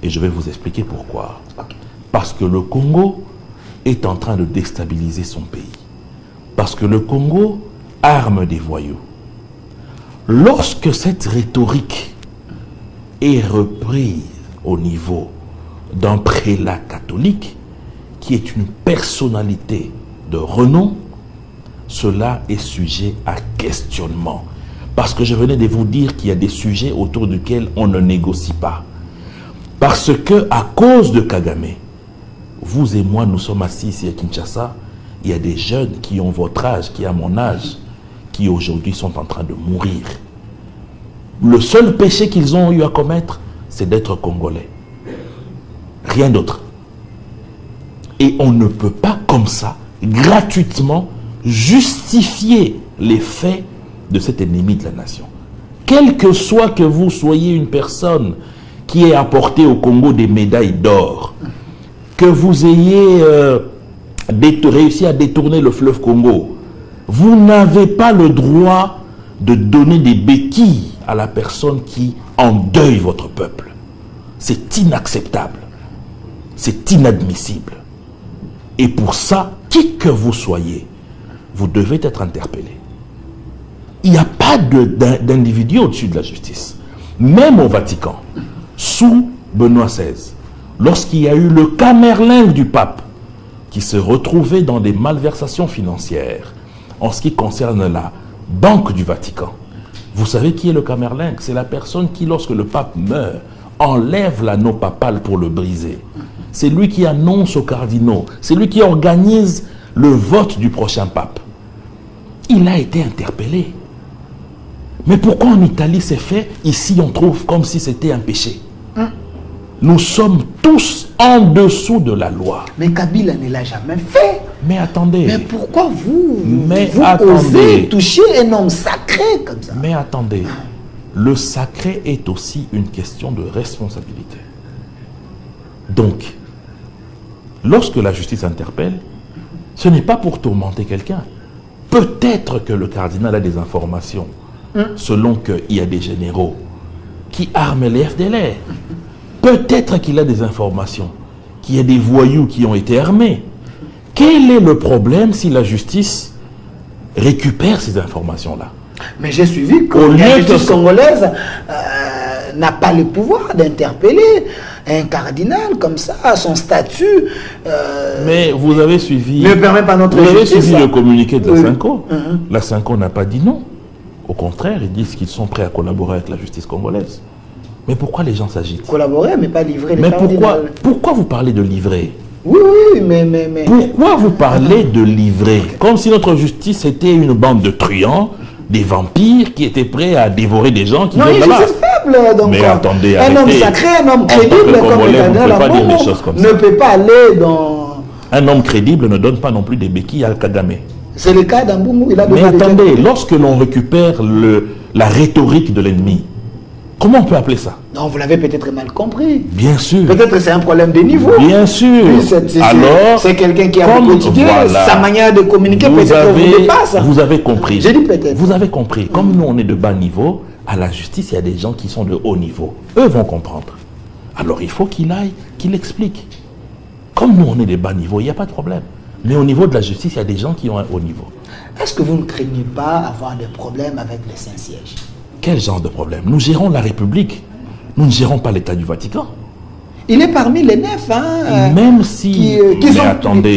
Et je vais vous expliquer pourquoi. Okay. Parce que le Congo est en train de déstabiliser son pays. Parce que le Congo arme des voyous. Lorsque cette rhétorique est reprise au niveau d'un prélat catholique, qui est une personnalité de renom, cela est sujet à questionnement. Parce que je venais de vous dire qu'il y a des sujets autour duquel on ne négocie pas. Parce que à cause de Kagame, vous et moi, nous sommes assis ici à Kinshasa, il y a des jeunes qui ont votre âge, qui ont mon âge, qui aujourd'hui sont en train de mourir. Le seul péché qu'ils ont eu à commettre, c'est d'être congolais. Rien d'autre. Et on ne peut pas comme ça, gratuitement, justifier les faits de cet ennemi de la nation. Quel que soit que vous soyez une personne qui ait apporté au Congo des médailles d'or, que vous ayez réussi à détourner le fleuve Congo, vous n'avez pas le droit de donner des béquilles à la personne qui endeuille votre peuple. C'est inacceptable. C'est inadmissible. Et pour ça, qui que vous soyez, vous devez être interpellé. Il n'y a pas d'individu au-dessus de la justice. Même au Vatican, sous Benoît XVI, lorsqu'il y a eu le camerlingue du pape, qui se retrouvait dans des malversations financières, en ce qui concerne la Banque du Vatican. Vous savez qui est le camerlingue? C'est la personne qui, lorsque le pape meurt, enlève l'anneau papal pour le briser. C'est lui qui annonce aux cardinaux. C'est lui qui organise le vote du prochain pape. Il a été interpellé. Mais pourquoi en Italie c'est fait? Ici on trouve comme si c'était un péché. Nous sommes tous en dessous de la loi. Mais Kabila ne l'a jamais fait. Mais attendez. Mais pourquoi vous attendez. osez toucher un homme sacré comme ça? Mais attendez. Le sacré est aussi une question de responsabilité. Donc, lorsque la justice interpelle, ce n'est pas pour tourmenter quelqu'un. Peut-être que le cardinal a des informations, selon qu'il y a des généraux qui arment les FDLR. Peut-être qu'il a des informations, qu'il y a des voyous qui ont été armés. Quel est le problème si la justice récupère ces informations-là? Mais j'ai suivi que la justice congolaise n'a pas le pouvoir d'interpeller un cardinal comme ça, à son statut. Mais vous avez suivi... Ne permet pas notre justice. Vous avez suivi le communiqué de la Cinco. La Cinco n'a pas dit non. Au contraire, ils disent qu'ils sont prêts à collaborer avec la justice congolaise. Mais pourquoi les gens s'agitent? Collaborer, mais pas livrer les pourquoi vous parlez de livrer? Oui, mais... Pourquoi vous parlez de livrer? Comme si notre justice était une bande de truands, des vampires qui étaient prêts à dévorer des gens qui viennent là-bas. Faible, donc, mais attendez, un homme sacré, un homme crédible, comme le cardinal ne peut pas aller dans... Un homme crédible ne donne pas non plus des béquilles à Kagame. C'est le cas d'Ambungu. Mais attendez, lorsque l'on récupère la rhétorique de l'ennemi, comment on peut appeler ça? Non, vous l'avez peut-être mal compris. Bien sûr. Peut-être que c'est un problème de niveau. Bien sûr. Alors, c'est quelqu'un qui a beaucoup étudié, sa manière de communiquer peut-être vous dépasse. Vous avez compris. J'ai dit peut-être. Vous avez compris. Comme nous, on est de bas niveau, à la justice, il y a des gens qui sont de haut niveau. Eux vont comprendre. Alors, il faut qu'il aille, qu'il explique. Comme nous, on est de bas niveau, il n'y a pas de problème. Mais au niveau de la justice, il y a des gens qui ont un haut niveau. Est-ce que vous ne craignez pas avoir des problèmes avec les Saint-Sièges? Quel genre de problème? Nous gérons la République. Nous ne gérons pas l'État du Vatican. Il est parmi les 9, hein, même si... qui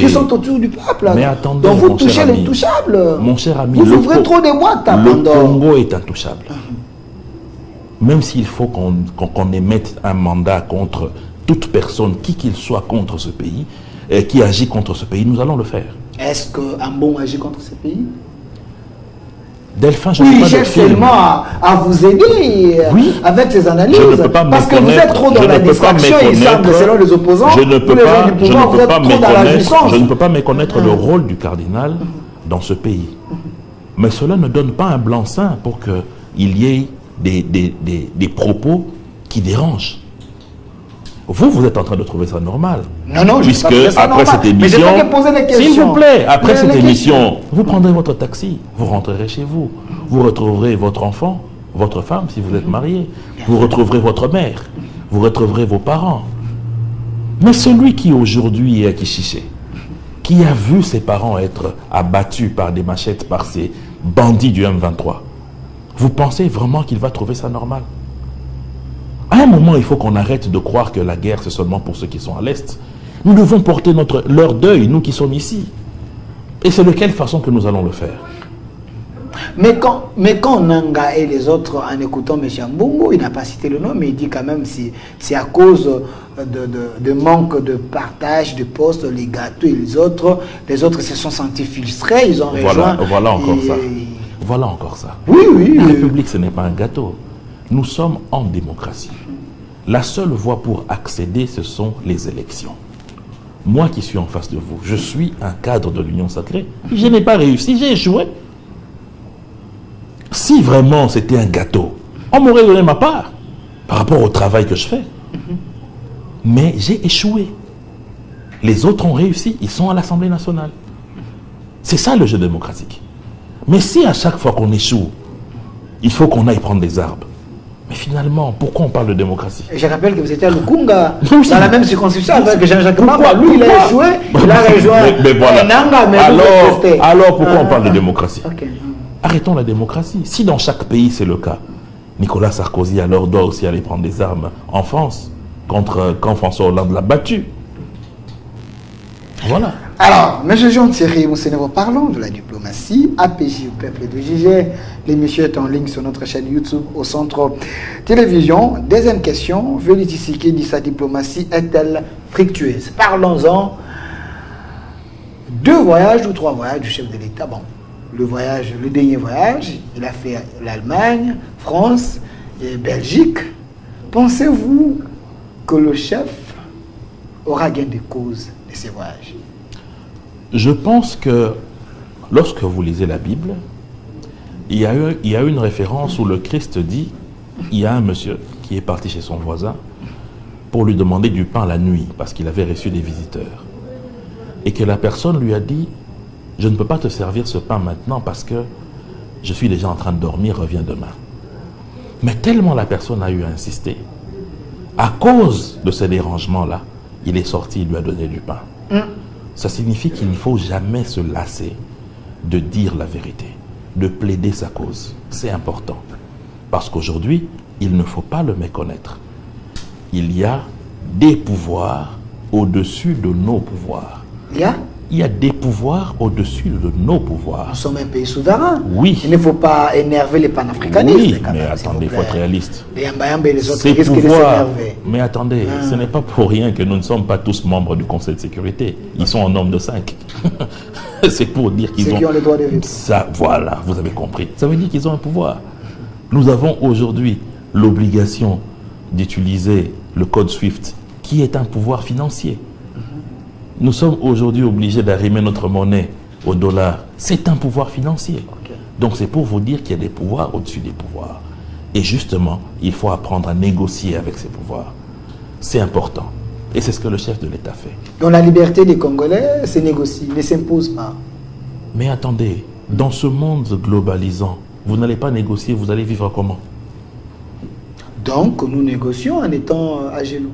sont autour du peuple. Mais attendez, donc vous touchez l'intouchable. Mon cher ami, vous ouvrez trop de boîtes à le Congo est intouchable. Même s'il faut qu'on émette un mandat contre toute personne, qui qu'il soit contre ce pays, qui agit contre ce pays, nous allons le faire. Est-ce qu'un bon agit contre ce pays? Delphin, je oui, ne peux pas il cherche seulement à vous aider avec ses analyses. Je ne peux pas parce que vous êtes trop dans la distraction, il semble, selon les opposants, je ne peux pas méconnaître le rôle du cardinal dans ce pays. Mais cela ne donne pas un blanc-seing pour qu'il y ait des propos qui dérangent. Vous êtes en train de trouver ça normal. Non, puisque après cette émission, s'il vous plaît, après cette émission, vous prendrez votre taxi, vous rentrerez chez vous, vous retrouverez votre enfant, votre femme si vous êtes marié, vous retrouverez votre mère, vous retrouverez vos parents. Mais celui qui aujourd'hui est à Kichiché, qui a vu ses parents être abattus par des machettes par ces bandits du M23, vous pensez vraiment qu'il va trouver ça normal? À un moment, il faut qu'on arrête de croire que la guerre, c'est seulement pour ceux qui sont à l'Est. Nous devons porter leur deuil, nous qui sommes ici. Et c'est de quelle façon que nous allons le faire? Mais quand Nanga et les autres, en écoutant M. Mbongo, il n'a pas cité le nom, mais il dit quand même que c'est à cause de manque de partage de postes, les gâteaux et les autres se sont sentis frustrés, ils ont rejoint... Voilà encore ça. Voilà encore ça. Oui. La République, ce n'est pas un gâteau. Nous sommes en démocratie. La seule voie pour accéder, ce sont les élections. Moi qui suis en face de vous, je suis un cadre de l'Union sacrée. Je n'ai pas réussi, j'ai échoué. Si vraiment c'était un gâteau, on m'aurait donné ma part par rapport au travail que je fais. Mais j'ai échoué. Les autres ont réussi, ils sont à l'Assemblée nationale. C'est ça le jeu démocratique. Mais si à chaque fois qu'on échoue, il faut qu'on aille prendre des arbres, mais finalement, pourquoi on parle de démocratie? Je rappelle que vous étiez à Lukunga, dans la même circonscription avec Jean-Jacques Mamba. Lui, il a échoué, il a rejoint mais voilà. Nanga, mais alors pourquoi on parle de démocratie? Arrêtons la démocratie. Si dans chaque pays c'est le cas, Nicolas Sarkozy alors doit aussi aller prendre des armes en France quand François Hollande l'a battu. Voilà. Alors, M. Jean-Thierry Moussenevo, parlons de la diplomatie. APJ au peuple de juger. L'émission est en ligne sur notre chaîne YouTube au Centre Télévision. Deuxième question, Félix Tshisekedi dit sa diplomatie est-elle fructueuse? Parlons-en. 2 voyages ou 3 voyages du chef de l'État. Bon, le dernier voyage, il a fait l'Allemagne, France et Belgique. Pensez-vous que le chef aura gain de cause de ces voyages? Je pense que lorsque vous lisez la Bible, il y a une référence où le Christ dit, il y a un monsieur qui est parti chez son voisin pour lui demander du pain la nuit parce qu'il avait reçu des visiteurs. Et que la personne lui a dit, je ne peux pas te servir ce pain maintenant parce que je suis déjà en train de dormir, reviens demain. Mais tellement la personne a eu à insister, à cause de ce dérangement-là, il est sorti, il lui a donné du pain. Ça signifie qu'il ne faut jamais se lasser de dire la vérité, de plaider sa cause. C'est important. Parce qu'aujourd'hui, il ne faut pas le méconnaître. Il y a des pouvoirs au-dessus de nos pouvoirs. Il y a des pouvoirs au-dessus de nos pouvoirs. Nous sommes un pays souverain. Oui. Il ne faut pas énerver les panafricanistes. Oui, mais attendez, il faut être réaliste. Les Yamba et les autres Ces risquent de pouvoirs, s'énerver. mais attendez, ce n'est pas pour rien que nous ne sommes pas tous membres du Conseil de sécurité. Ils sont en nombre de 5. C'est pour dire qu'ils ont... Ceux qui ont le droit de veto. Ça, voilà, vous avez compris. Ça veut dire qu'ils ont un pouvoir. Nous avons aujourd'hui l'obligation d'utiliser le code SWIFT, qui est un pouvoir financier. Nous sommes aujourd'hui obligés d'arrimer notre monnaie au dollar. C'est un pouvoir financier. Donc c'est pour vous dire qu'il y a des pouvoirs au-dessus des pouvoirs. Et justement, il faut apprendre à négocier avec ces pouvoirs. C'est important. Et c'est ce que le chef de l'État fait. Donc la liberté des Congolais se négocie, ne s'impose pas. Mais attendez, dans ce monde globalisant, vous n'allez pas négocier, vous allez vivre comment? Donc nous négocions en étant à genoux.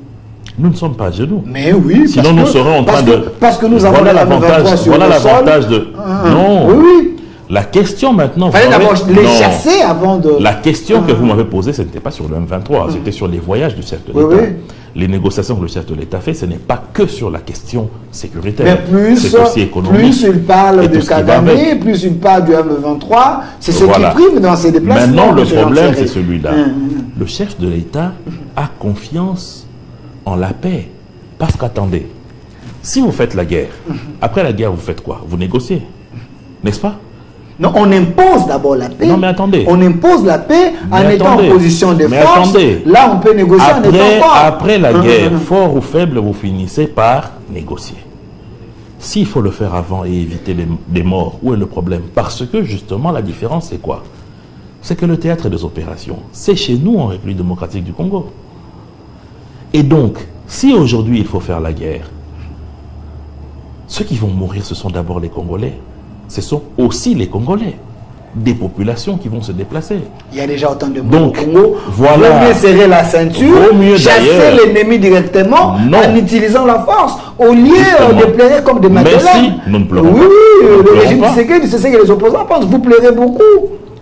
Nous ne sommes pas à genoux. Mais oui, sinon nous serons en train de... Parce que nous avons voilà l'avantage de... Non. Oui. La question maintenant... Il fallait d'abord les chasser avant de... La question que vous m'avez posée, ce n'était pas sur le M23, c'était sur les voyages du chef de l'État. Oui. Les négociations que le chef de l'État fait, ce n'est pas que sur la question sécuritaire. Mais c'est aussi économique. Plus il parle de Kagame, plus il parle du M23, c'est ce qui prime dans ses déplacements. Maintenant, le problème, c'est celui-là. Le chef de l'État a confiance en la paix. Parce qu'attendez, si vous faites la guerre, après la guerre, vous faites quoi? Vous négociez, n'est-ce pas? Non, on impose d'abord la paix. Non, mais attendez. On impose la paix en étant en position de force. Là, on peut négocier en étant fort. Après la guerre, fort ou faible, vous finissez par négocier. S'il faut le faire avant et éviter des morts, où est le problème? Parce que, justement, la différence, c'est quoi? C'est que le théâtre des opérations, c'est chez nous, en République démocratique du Congo. Et donc, si aujourd'hui, il faut faire la guerre, ceux qui vont mourir, ce sont d'abord les Congolais. Ce sont aussi les Congolais, des populations qui vont se déplacer. Il y a déjà autant de morts au Congo. Voilà. Vaut mieux serrer la ceinture, chasser l'ennemi directement en utilisant la force, au lieu de pleurer comme des madeleines. Merci, nous ne pleurons pas. Oui, le régime du Tshisekedi, c'est ce que les opposants pensent. Vous pleurez beaucoup.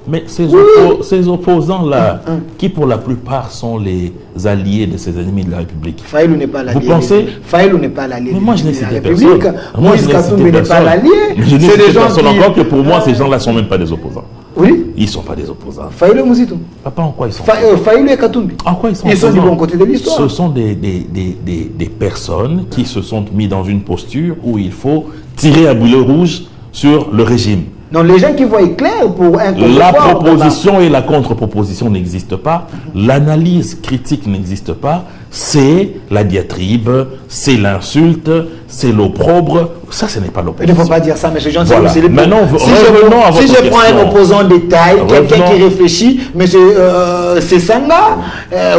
Mais ces opposants-là, qui pour la plupart sont les alliés de ces ennemis de la République. Faïlou n'est pas l'allié. Vous pensez? Faïlou n'est pas l'allié. Mais moi, je n'ai cité personne. Moïse Katumbi n'est pas l'allié. Je n'ai cité personne encore que pour moi, ces gens-là ne sont même pas des opposants. Oui. Ils ne sont pas des opposants. Faïlou Mouzito. Papa, en quoi ils sont? Faïlou et Katumbi. En quoi ils sont? Ils sont du bon côté de l'histoire. Ce sont des personnes qui se sont mis dans une posture où il faut tirer à boulet rouge sur le régime. Donc les gens qui voient clair pour un la proposition et la contre-proposition n'existent pas, l'analyse critique n'existe pas, c'est la diatribe, c'est l'insulte, c'est l'opprobre. Ça, ce n'est pas l'opposition. Il ne faut pas dire ça, mais ces gens, voilà. c'est les Maintenant, revenons à votre question. Si je prends un opposant détail, quelqu'un qui réfléchit, mais c'est Sanga,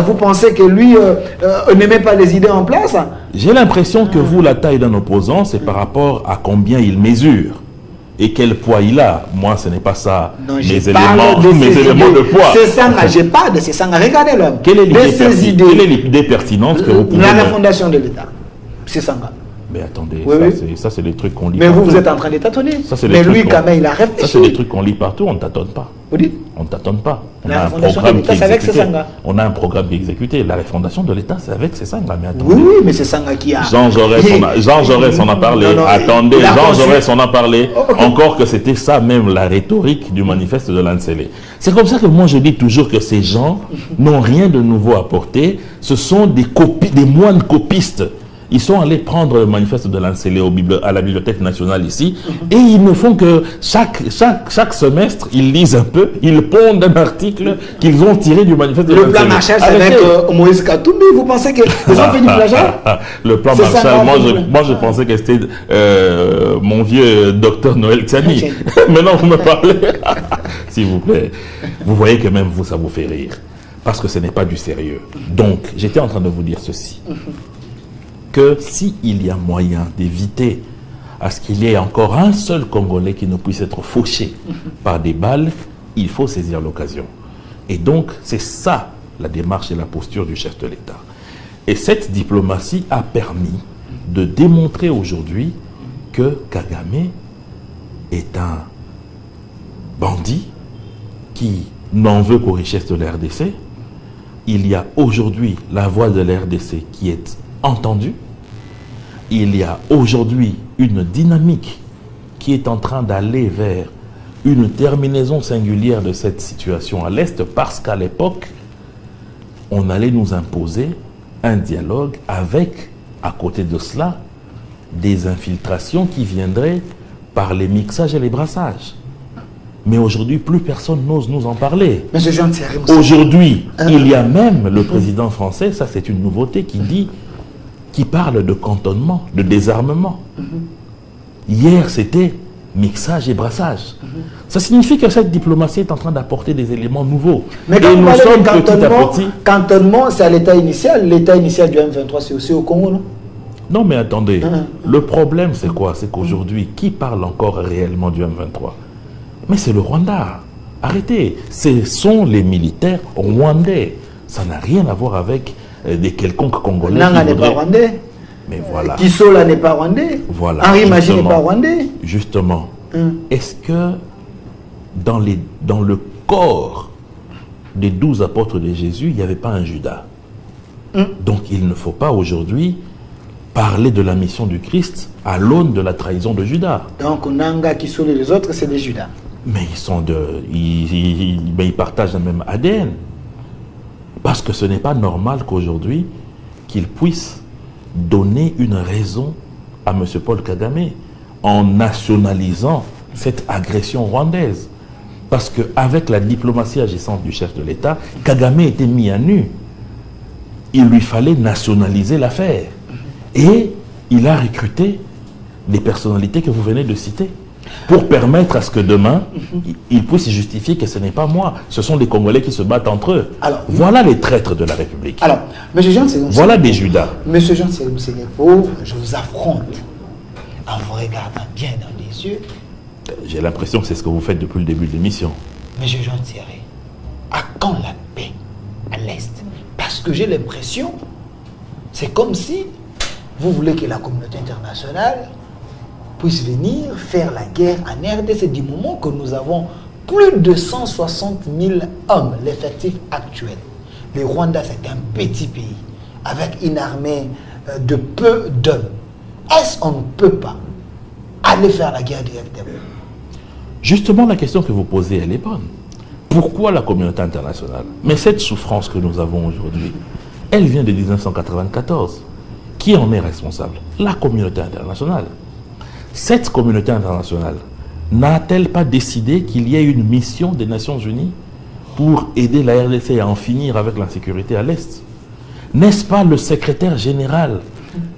vous pensez que lui ne met pas les idées en place? J'ai l'impression que vous, la taille d'un opposant, c'est par rapport à combien il mesure. Et quel poids il a. Moi, ce n'est pas ça. Non, mes éléments de poids. C'est ça, j'ai pas de ces sangs. Regardez l'homme. Quelle est l'idée pertinente que vous pouvez... La refondation de l'État. C'est ça. Mais attendez, oui, ça c'est des trucs qu'on lit mais partout. Vous êtes en train de tâtonner. Mais lui, quand même, il a réfléchi. Ça, c'est des trucs qu'on lit partout, on ne tâtonne pas. Vous dites? On ne tâtonne pas. On a un programme qui est exécuté. On a un programme qui est exécuté. La refondation de l'État, c'est avec ces Sanga. Mais attendez. Oui, mais c'est Sanga qui a... Jean Jaurès en a parlé. Attendez, Jean Jaurès en a parlé. Encore que c'était ça même la rhétorique du manifeste de Lancelé. C'est comme ça que moi je dis toujours que ces gens n'ont rien de nouveau à apporter. Ce sont des moines copistes. Ils sont allés prendre le manifeste de Lancelé à la Bibliothèque nationale ici, et ils ne font que chaque semestre, ils lisent un peu, ils pondent un article qu'ils ont tiré du manifeste de Lancelé. Le plan Marshall, c'est avec Moïse Katumbi, vous pensez qu'ils ont fait du plagiat? Le plan Marshall, moi je pensais que c'était mon vieux docteur Noël Tsani. Maintenant vous me parlez, s'il vous plaît. Vous voyez que même vous, ça vous fait rire, parce que ce n'est pas du sérieux. Donc, j'étais en train de vous dire ceci. Que s'il y a moyen d'éviter à ce qu'il y ait encore un seul Congolais qui ne puisse être fauché par des balles, il faut saisir l'occasion. Et donc, c'est ça la démarche et la posture du chef de l'État. Et cette diplomatie a permis de démontrer aujourd'hui que Kagame est un bandit qui n'en veut qu'aux richesses de la RDC. Il y a aujourd'hui la voix de la RDC qui est entendue. Il y a aujourd'hui une dynamique qui est en train d'aller vers une terminaison singulière de cette situation à l'Est, parce qu'à l'époque, on allait nous imposer un dialogue avec, à côté de cela, des infiltrations qui viendraient par les mixages et les brassages. Mais aujourd'hui, plus personne n'ose nous en parler. Aujourd'hui, il y a même le président français, ça c'est une nouveauté, qui parle de cantonnement, de désarmement. Hier, c'était mixage et brassage. Ça signifie que cette diplomatie est en train d'apporter des éléments nouveaux. Mais quand nous sommes petit à petit... Cantonnement, c'est à l'état initial. L'état initial du M23, c'est aussi au Congo, non? Non, mais attendez. Le problème, c'est quoi? C'est qu'aujourd'hui, qui parle encore réellement du M23? Mais c'est le Rwanda. Arrêtez. Ce sont les militaires rwandais. Ça n'a rien à voir avec des quelconques Congolais. Nanga n'est pas rwandais. Mais voilà. Kisola n'est pas rwandais. Voilà. Henri Magie n'est pas rwandais. Justement. Est-ce que dans le corps des 12 apôtres de Jésus, il n'y avait pas un Judas. Donc il ne faut pas aujourd'hui parler de la mission du Christ à l'aune de la trahison de Judas. Donc Nanga qui sont les autres, c'est des Judas. Mais ils partagent le même ADN. Parce que ce n'est pas normal qu'aujourd'hui, qu'ils puissent donner une raison à M. Paul Kagame en nationalisant cette agression rwandaise. Parce qu'avec la diplomatie agissante du chef de l'État, Kagame était mis à nu. Il lui fallait nationaliser l'affaire. Et il a recruté des personnalités que vous venez de citer pour permettre à ce que demain, il puisse justifier que ce n'est pas moi. Ce sont des Congolais qui se battent entre eux. Alors, voilà les traîtres de la République. Alors, M. Jean, voilà des Judas. M. Jean Sénépo, je vous affronte en vous regardant bien dans les yeux. J'ai l'impression que c'est ce que vous faites depuis le début de l'émission. M. Jean Thierry, à quand la paix à l'Est? Parce que j'ai l'impression, c'est comme si vous voulez que la communauté internationale puisse venir faire la guerre en RDC du moment que nous avons plus de 160 000 hommes, l'effectif actuel. Le Rwanda, c'est un petit pays avec une armée de peu d'hommes. Est-ce qu'on ne peut pas aller faire la guerre directement? Justement, la question que vous posez, elle est bonne. Pourquoi la communauté internationale? Mais cette souffrance que nous avons aujourd'hui, elle vient de 1994. Qui en est responsable? La communauté internationale. Cette communauté internationale n'a-t-elle pas décidé qu'il y ait une mission des Nations Unies pour aider la RDC à en finir avec l'insécurité à l'Est? N'est-ce pas le secrétaire général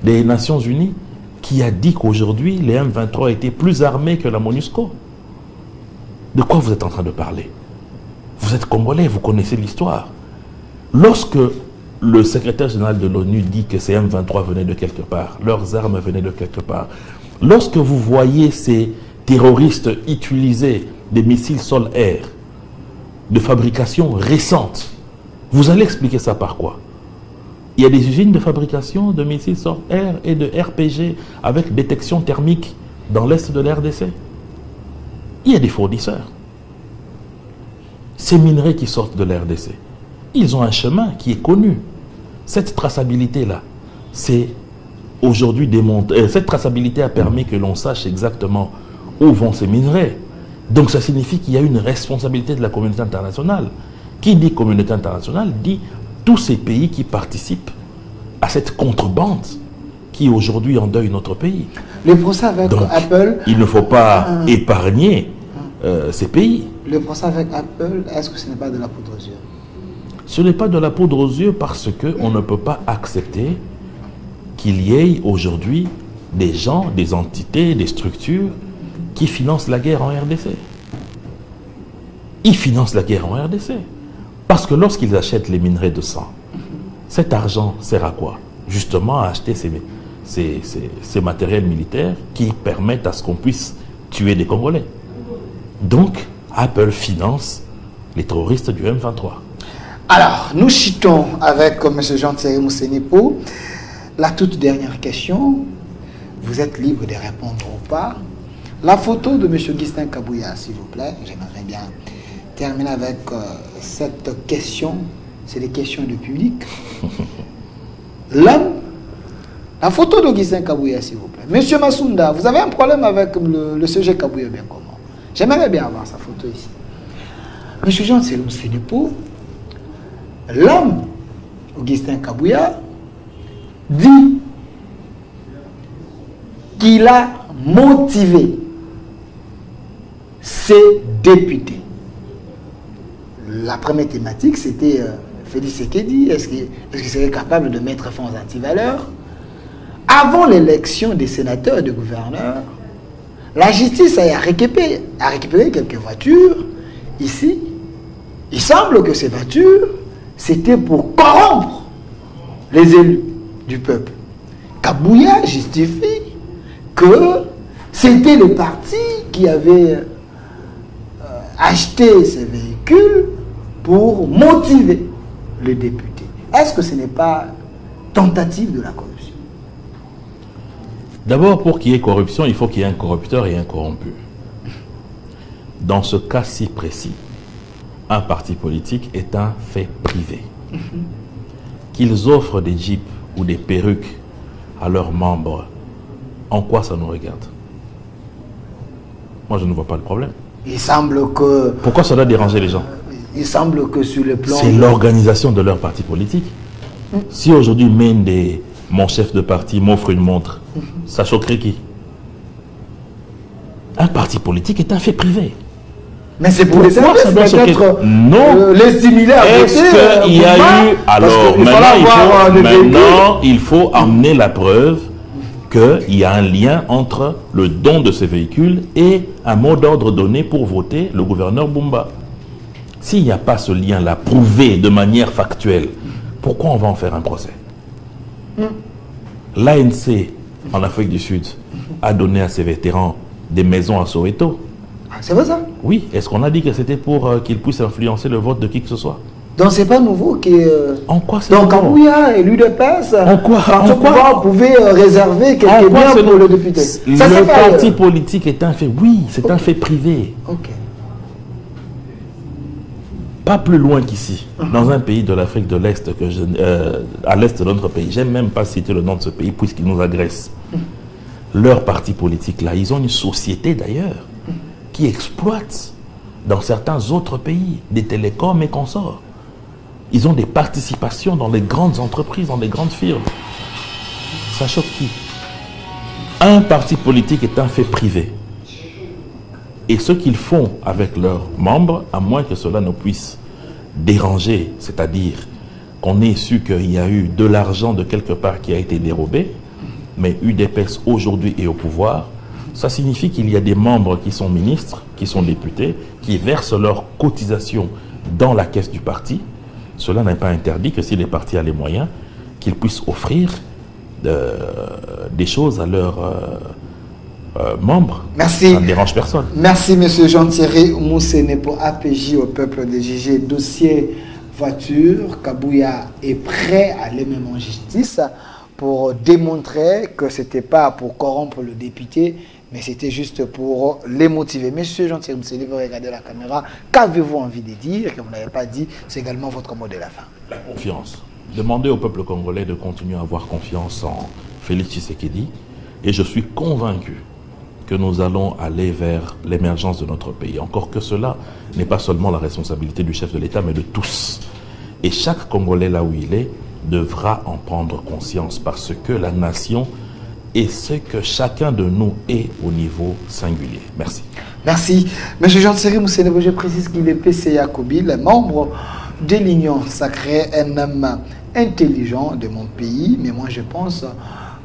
des Nations Unies qui a dit qu'aujourd'hui, les M23 étaient plus armés que la MONUSCO? De quoi vous êtes en train de parler? Vous êtes Congolais, vous connaissez l'histoire. Lorsque le secrétaire général de l'ONU dit que ces M23 venaient de quelque part, leurs armes venaient de quelque part, lorsque vous voyez ces terroristes utiliser des missiles sol-air de fabrication récente, vous allez expliquer ça par quoi? Il y a des usines de fabrication de missiles sol-air et de RPG avec détection thermique dans l'est de la RDC. Il y a des fournisseurs. Ces minerais qui sortent de la RDC, ils ont un chemin qui est connu. Cette traçabilité-là, c'est aujourd'hui démontré. Cette traçabilité a permis que l'on sache exactement où vont ces minerais. Donc ça signifie qu'il y a une responsabilité de la communauté internationale. Qui dit communauté internationale dit tous ces pays qui participent à cette contrebande qui aujourd'hui endeuille notre pays. Le procès avec donc, Apple... il ne faut pas épargner ces pays. Le procès avec Apple, est-ce que ce n'est pas de la poudre aux yeux? Ce n'est pas de la poudre aux yeux parce qu'on ne peut pas accepter qu'il y ait aujourd'hui des gens, des entités, des structures qui financent la guerre en RDC. Ils financent la guerre en RDC. Parce que lorsqu'ils achètent les minerais de sang, cet argent sert à quoi? Justement à acheter ces matériels militaires qui permettent à ce qu'on puisse tuer des Congolais. Donc, Apple finance les terroristes du M23. Alors, nous chutons avec M. Jean-Thierry Moussénipo. La toute dernière question, vous êtes libre de répondre ou pas. La photo de M. Augustin Kabouya, s'il vous plaît. J'aimerais bien terminer avec cette question. C'est des questions du public. L'homme, la photo d'Augustin Kabouya, s'il vous plaît. Monsieur Massounda, vous avez un problème avec le sujet Kabouya, bien comment? J'aimerais bien avoir sa photo ici. Monsieur Jean-Thierry Moussénipo, l'homme, Augustin Kabouya, dit qu'il a motivé ses députés. La première thématique, c'était Félix Sekedi. Est-ce qu'il serait capable de mettre fin aux antivaleurs? Avant l'élection des sénateurs et des gouverneurs, la justice a récupéré quelques voitures. Ici, il semble que ces voitures, c'était pour corrompre les élus du peuple. Kabouya justifie que c'était le parti qui avait acheté ces véhicules pour motiver le député. Est-ce que ce n'est pas tentative de la corruption? D'abord, pour qu'il y ait corruption, il faut qu'il y ait un corrupteur et un corrompu. dans ce cas si précis, un parti politique est un fait privé. Qu'ils offrent des jeeps ou des perruques à leurs membres, en quoi ça nous regarde? Moi, je ne vois pas le problème. Il semble que... Pourquoi ça doit déranger les gens? Il semble que sur le plan... C'est l'organisation de leur parti politique. Si aujourd'hui Mende, mon chef de parti, m'offre une montre, ça choquerait qui? Un parti politique est un fait privé. Mais c'est pour les services, peut-être non. Les stimuler à voter. Est-ce qu'il y a eu... Alors, maintenant, il faut amener la preuve qu'il y a un lien entre le don de ces véhicules et un mot d'ordre donné pour voter le gouverneur Bumba. S'il n'y a pas ce lien-là prouvé de manière factuelle, pourquoi on va en faire un procès? L'ANC, en Afrique du Sud, a donné à ses vétérans des maisons à Soweto. C'est vrai ça? Oui. Est-ce qu'on a dit que c'était pour qu'ils puissent influencer le vote de qui que ce soit? Donc c'est pas nouveau que... En quoi c'est donc nouveau? Kabouya et l'UDPS, en quoi pouvez réserver quelques biens pour le député. Le parti politique est un fait, oui, c'est un fait privé. Ok. Pas plus loin qu'ici, dans un pays de l'Afrique de l'Est, à l'Est de notre pays, j'aime même pas citer le nom de ce pays puisqu'ils nous agressent. Leur parti politique là, ils ont une société d'ailleurs qui exploite dans certains autres pays des télécoms et consorts. Ils ont des participations dans les grandes entreprises, dans les grandes firmes. Ça choque qui? Un parti politique est un fait privé. Et ce qu'ils font avec leurs membres, à moins que cela ne puisse déranger, c'est-à-dire qu'on ait su qu'il y a eu de l'argent de quelque part qui a été dérobé, mais UDPS aujourd'hui est au pouvoir, ça signifie qu'il y a des membres qui sont ministres, qui sont députés, qui versent leurs cotisations dans la caisse du parti. Cela n'est pas interdit que si les partis ont les moyens, qu'ils puissent offrir des choses à leurs membres. Merci. Ça ne dérange personne. Merci, M. Jean-Thierry Moussene pour APJ au peuple de JG. Dossier voiture, Kabouya est prêt à aller même en justice pour démontrer que ce n'était pas pour corrompre le député, mais c'était juste pour les motiver. Monsieur Jean-Thierry Moussene, vous regardez la caméra. Qu'avez-vous envie de dire que vous n'avez pas dit? C'est également votre mot de la fin. La confiance. Demandez au peuple congolais de continuer à avoir confiance en Félix Tshisekedi. Et je suis convaincu que nous allons aller vers l'émergence de notre pays. Encore que cela n'est pas seulement la responsabilité du chef de l'État, mais de tous. Et chaque Congolais, là où il est, devra en prendre conscience parce que la nation est ce que chacun de nous est au niveau singulier. Merci. Merci. M. Jean-Thierry Moussene, je précise qu'il est PCA Kobil, membre de l'Union sacrée, un homme intelligent de mon pays. Mais moi, je pense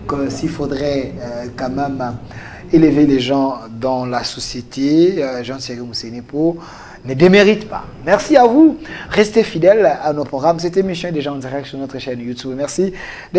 que s'il faudrait quand même élever les gens dans la société, Jean-Thierry Moussene ne démérite pas. Merci à vous. Restez fidèles à nos programmes. Cette émission est déjà en direct sur notre chaîne YouTube. Merci.